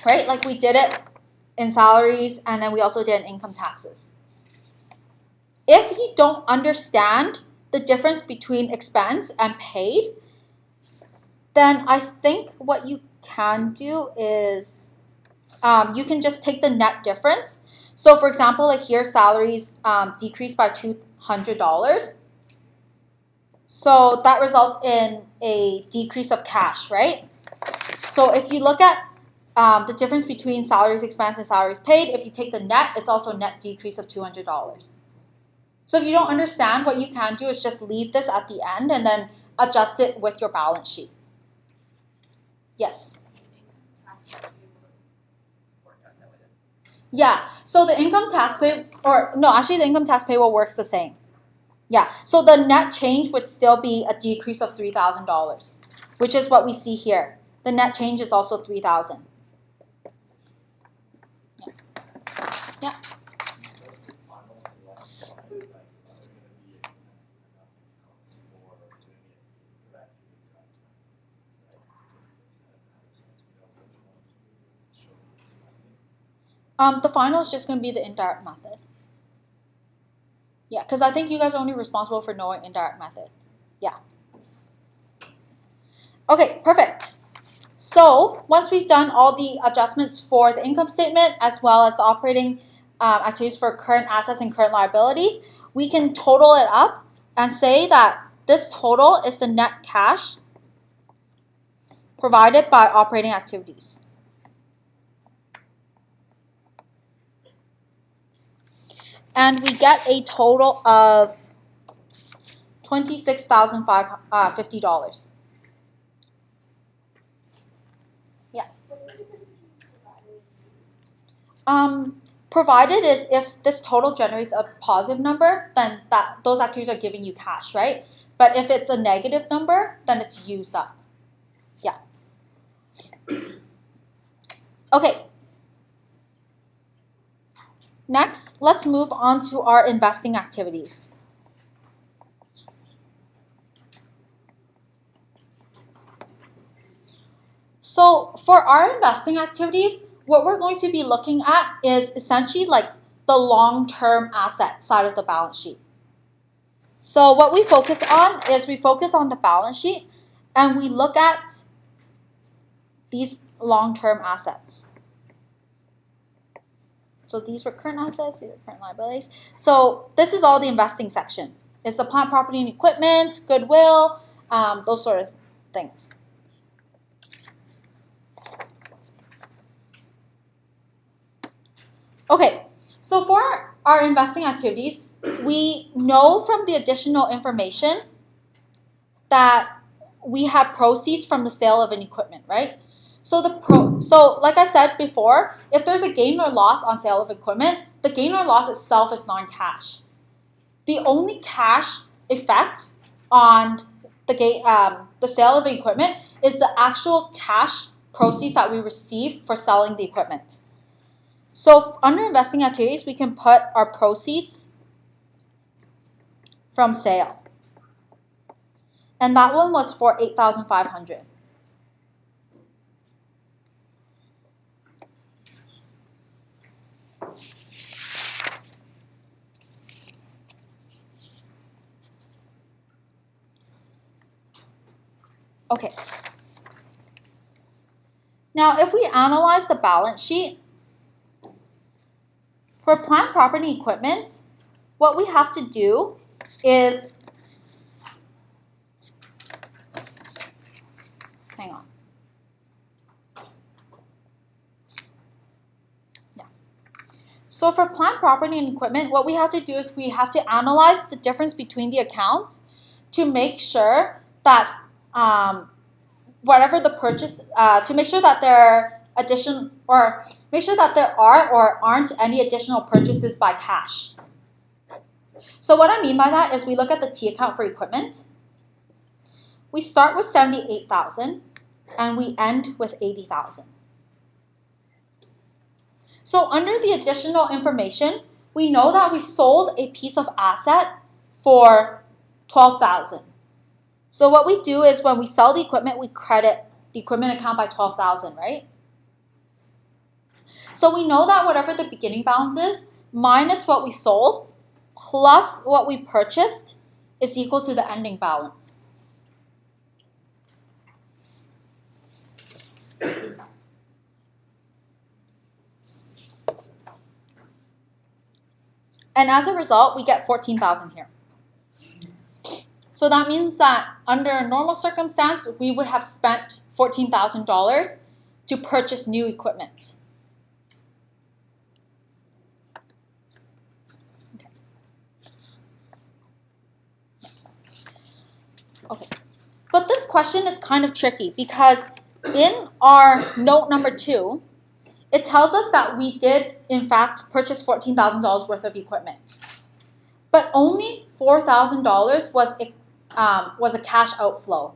right? Like we did it in salaries and then we also did in income taxes. If you don't understand the difference between expense and paid, then I think what you can do is you can just take the net difference. So for example, like here salaries decreased by $200. So that results in a decrease of cash, right? So if you look at the difference between salaries expense and salaries paid, if you take the net, it's also a net decrease of $200. So if you don't understand, what you can do is just leave this at the end and then adjust it with your balance sheet. Yes? Yeah, so the income tax payable, the income tax payable works the same. Yeah, so the net change would still be a decrease of $3,000, which is what we see here. The net change is also $3,000. Yeah. The final is just going to be the indirect method. Yeah, because I think you guys are only responsible for knowing indirect method. Yeah. Okay, perfect. So once we've done all the adjustments for the income statement as well as the operating activities for current assets and current liabilities, we can total it up and say that this total is the net cash provided by operating activities. And we get a total of $26,550. Yeah. provided is if this total generates a positive number, then those activities are giving you cash, right? But if it's a negative number, then it's used up. Yeah. Okay. Next, let's move on to our investing activities. So for our investing activities, what we're going to be looking at is essentially like the long-term asset side of the balance sheet. So what we focus on is we focus on the balance sheet and we look at these long-term assets. So these were current assets, these are current liabilities. So this is all the investing section. It's the plant, property, and equipment, goodwill, those sort of things. Okay, so for our investing activities, we know from the additional information that we have proceeds from the sale of an equipment, right? So like I said before, if there's a gain or loss on sale of equipment, the gain or loss itself is non-cash. The only cash effect on the sale of the equipment is the actual cash proceeds that we receive for selling the equipment. So under investing activities, we can put our proceeds from sale. And that one was for $8,500. Okay. Now, if we analyze the balance sheet, for plant, property, and equipment, what we have to do is, hang on. Yeah. So for plant, property, and equipment, what we have to do is we have to analyze the difference between the accounts to make sure that whatever the purchase, to make sure that there are make sure that there are or aren't any additional purchases by cash. So what I mean by that is we look at the T account for equipment. We start with $78,000 and we end with $80,000. So under the additional information, we know that we sold a piece of asset for $12,000. So what we do is when we sell the equipment, we credit the equipment account by $12,000, right? So we know that whatever the beginning balance is, minus what we sold, plus what we purchased, is equal to the ending balance. And as a result, we get $14,000 here. So that means that under a normal circumstance, we would have spent $14,000 to purchase new equipment. Okay. But this question is kind of tricky because in our note number 2, it tells us that we did, in fact, purchase $14,000 worth of equipment. But only $4,000 was a cash outflow.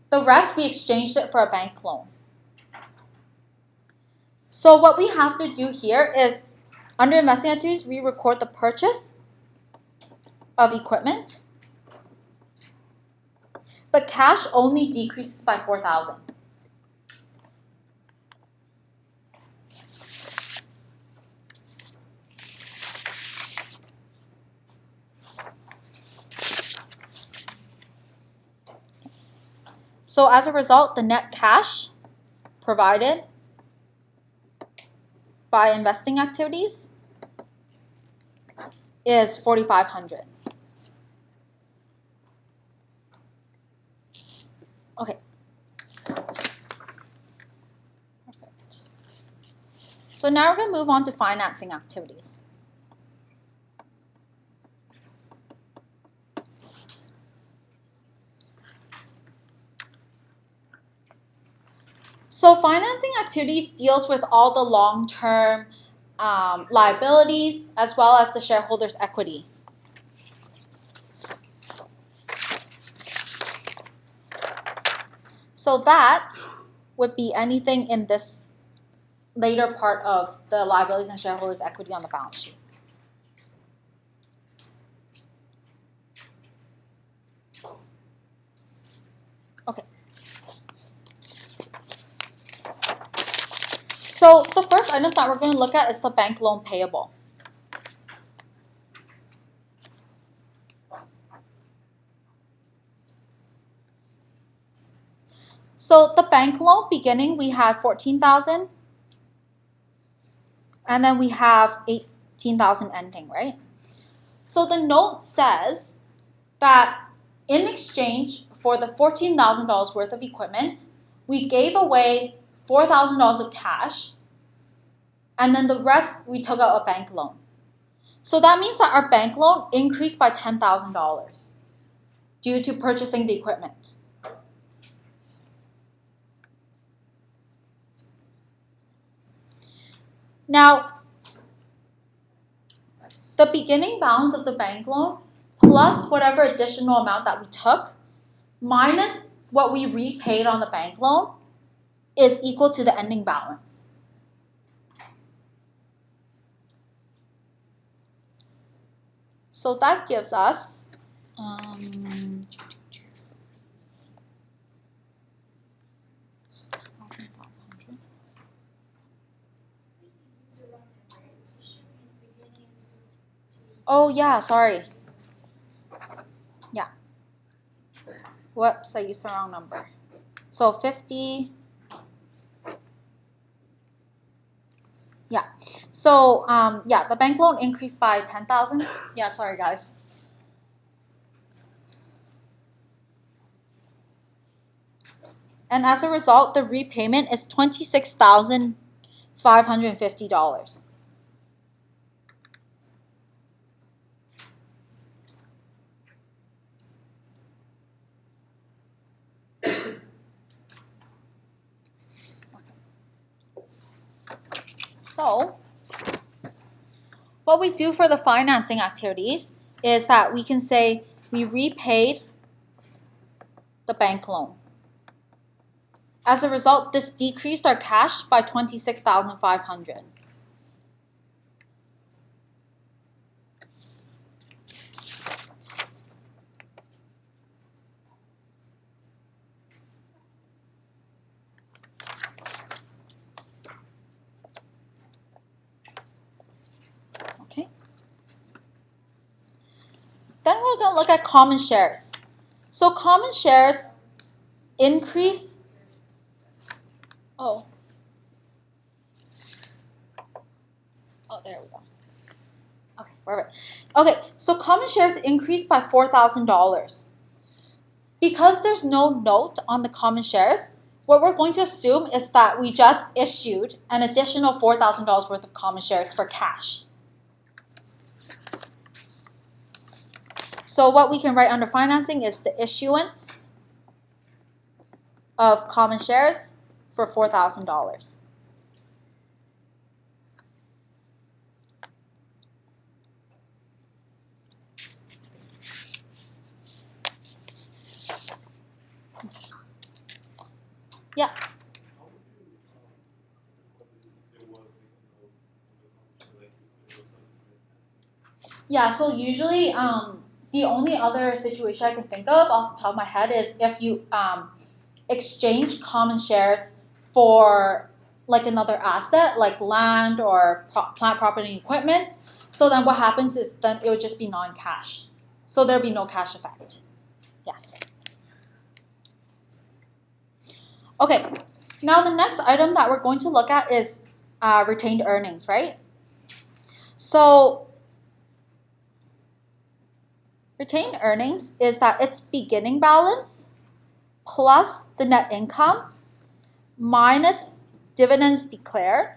The rest, we exchanged it for a bank loan. So what we have to do here is, under investing activities, we record the purchase of equipment. But cash only decreases by $4,000. So as a result, the net cash provided by investing activities is $4,500. Okay. Perfect. So now we're going to move on to financing activities. So financing activities deals with all the long-term liabilities as well as the shareholders' equity. So that would be anything in this later part of the liabilities and shareholders' equity on the balance sheet. Okay. So the first item that we're going to look at is the bank loan payable. So the bank loan beginning, we have 14,000, and then we have 18,000 ending, right? So the note says that in exchange for the $14,000 worth of equipment, we gave away $4,000 of cash, and then the rest we took out a bank loan. So that means that our bank loan increased by $10,000 due to purchasing the equipment. Now, the beginning balance of the bank loan plus whatever additional amount that we took minus what we repaid on the bank loan is equal to the ending balance. So that gives us oh yeah, sorry. Yeah. Whoops, I used the wrong number. So 50. Yeah. So yeah, the bank loan increased by 10,000. Yeah, sorry guys. And as a result, the repayment is $26,550. So, what we do for the financing activities is that we can say we repaid the bank loan. As a result, this decreased our cash by $26,500. Okay. Then we're going to look at common shares. So common shares increase. Oh, there we go. Okay, perfect. Okay, so common shares increased by $4,000. Because there's no note on the common shares, what we're going to assume is that we just issued an additional $4,000 worth of common shares for cash. So what we can write under financing is the issuance of common shares for $4,000. Yeah. Yeah, so usually the only other situation I can think of off the top of my head is if you exchange common shares for like another asset like land or plant, property, and equipment. So then what happens is then it would just be non-cash. So there'd be no cash effect. Yeah. Okay, now the next item that we're going to look at is retained earnings, right? So retained earnings is that its beginning balance plus the net income minus dividends declared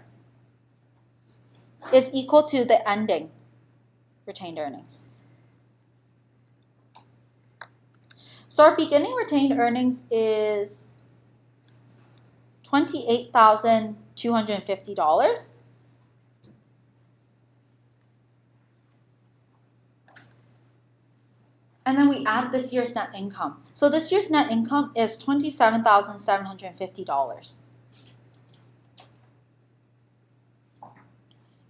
is equal to the ending retained earnings. So our beginning retained earnings is $28,250. And then we add this year's net income. So this year's net income is $27,750.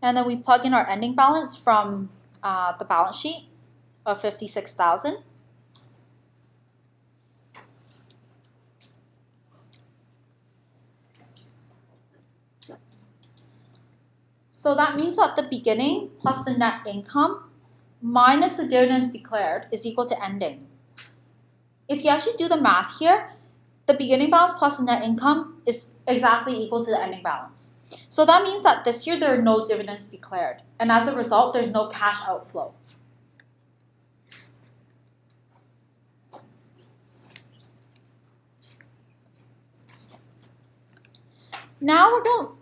And then we plug in our ending balance from the balance sheet of $56,000. So that means that the beginning plus the net income minus the dividends declared is equal to ending. If you actually do the math here, the beginning balance plus the net income is exactly equal to the ending balance. So that means that this year there are no dividends declared, and as a result, there's no cash outflow. Now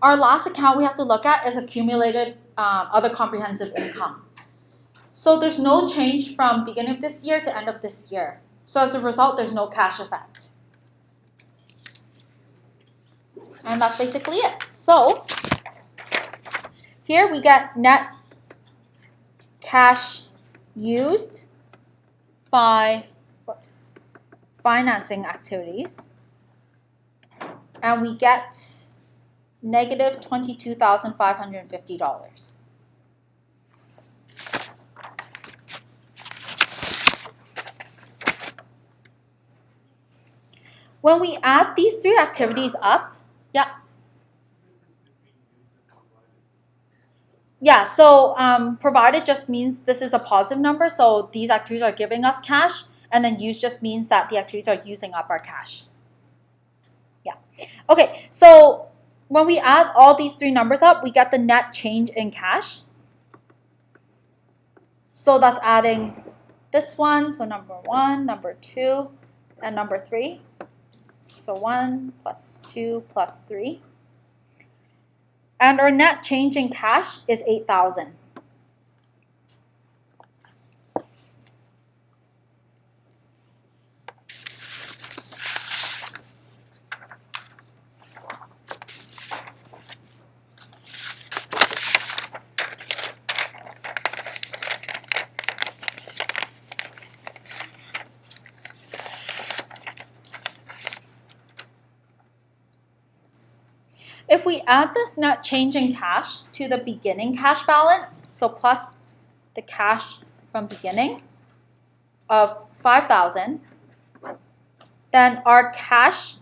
our last account we have to look at is accumulated other comprehensive income. So there's no change from beginning of this year to end of this year. So as a result, there's no cash effect. And that's basically it. So here we get net cash used by financing activities. And we get negative $22,550. When we add these three activities up, so provided just means this is a positive number, so these activities are giving us cash, and then use just means that the activities are using up our cash. Okay, so when we add all these three numbers up, we get the net change in cash. So that's adding this one, so number 1, number 2, and number 3. So 1 plus 2 plus 3. And our net change in cash is $8,000. If we add this net change in cash to the beginning cash balance, so plus the cash from beginning of $5,000, then our cash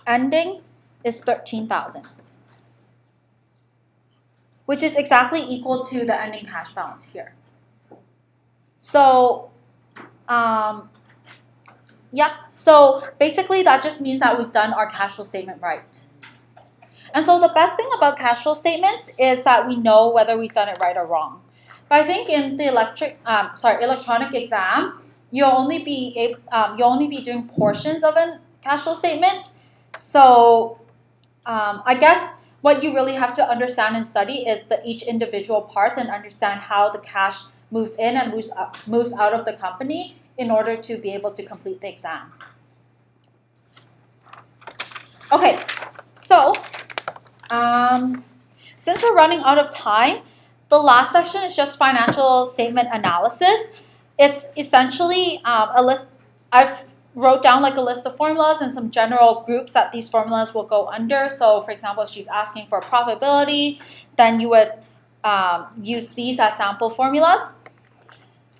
ending is $13,000, which is exactly equal to the ending cash balance here. So, so basically that just means that we've done our cash flow statement right. And so the best thing about cash flow statements is that we know whether we've done it right or wrong. But I think in the electronic exam, you'll only be doing portions of a cash flow statement. So I guess what you really have to understand and study is each individual parts and understand how the cash moves in and moves out of the company in order to be able to complete the exam. Okay, so since we're running out of time, the last section is just financial statement analysis. It's essentially a list. I've wrote down like a list of formulas and some general groups that these formulas will go under. So for example, if she's asking for profitability, then you would use these as sample formulas.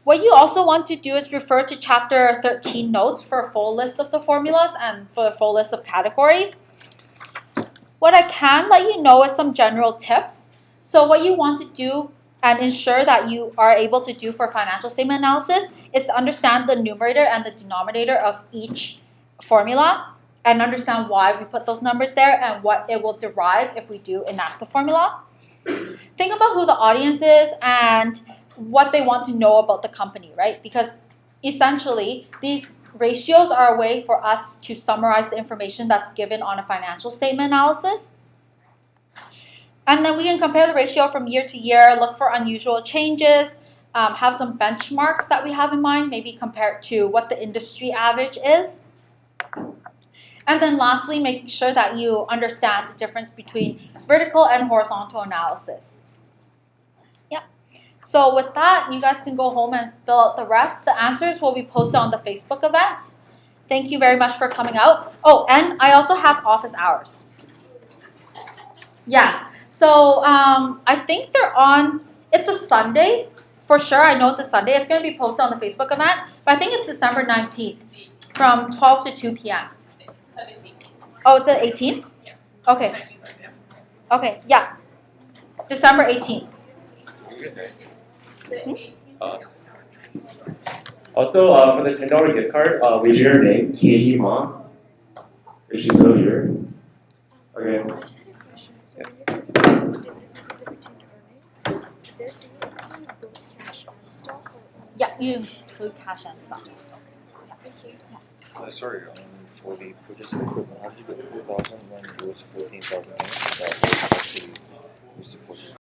What you also want to do is refer to chapter 13 notes for a full list of the formulas and for a full list of categories. What I can let you know is some general tips. So what you want to do and ensure that you are able to do for financial statement analysis is to understand the numerator and the denominator of each formula and understand why we put those numbers there and what it will derive if we do enact the formula. Think about who the audience is and what they want to know about the company, right? Because essentially, these ratios are a way for us to summarize the information that's given on a financial statement analysis. And then we can compare the ratio from year to year, look for unusual changes, have some benchmarks that we have in mind, maybe compare it to what the industry average is. And then lastly, making sure that you understand the difference between vertical and horizontal analysis. So with that, you guys can go home and fill out the rest. The answers will be posted on the Facebook event. Thank you very much for coming out. Oh, and I also have office hours. Yeah. So I think they're on. It's a Sunday for sure. I know it's a Sunday. It's going to be posted on the Facebook event, but I think it's December 19th from 12 to 2 p.m. Oh, it's at 18th? Yeah. Okay. Okay. Yeah. December 18th. Also, for the $10 gift card, leave your name, Katie Mom. Is she still here? Okay. I just had a question. So when you're putting the retained earnings, there's including both cash and stock or Yeah, you include cash and stock. thank you. Sorry, for the purchase of equipment, how did you get 4,000 when it was 14,000? That was actually was supposed to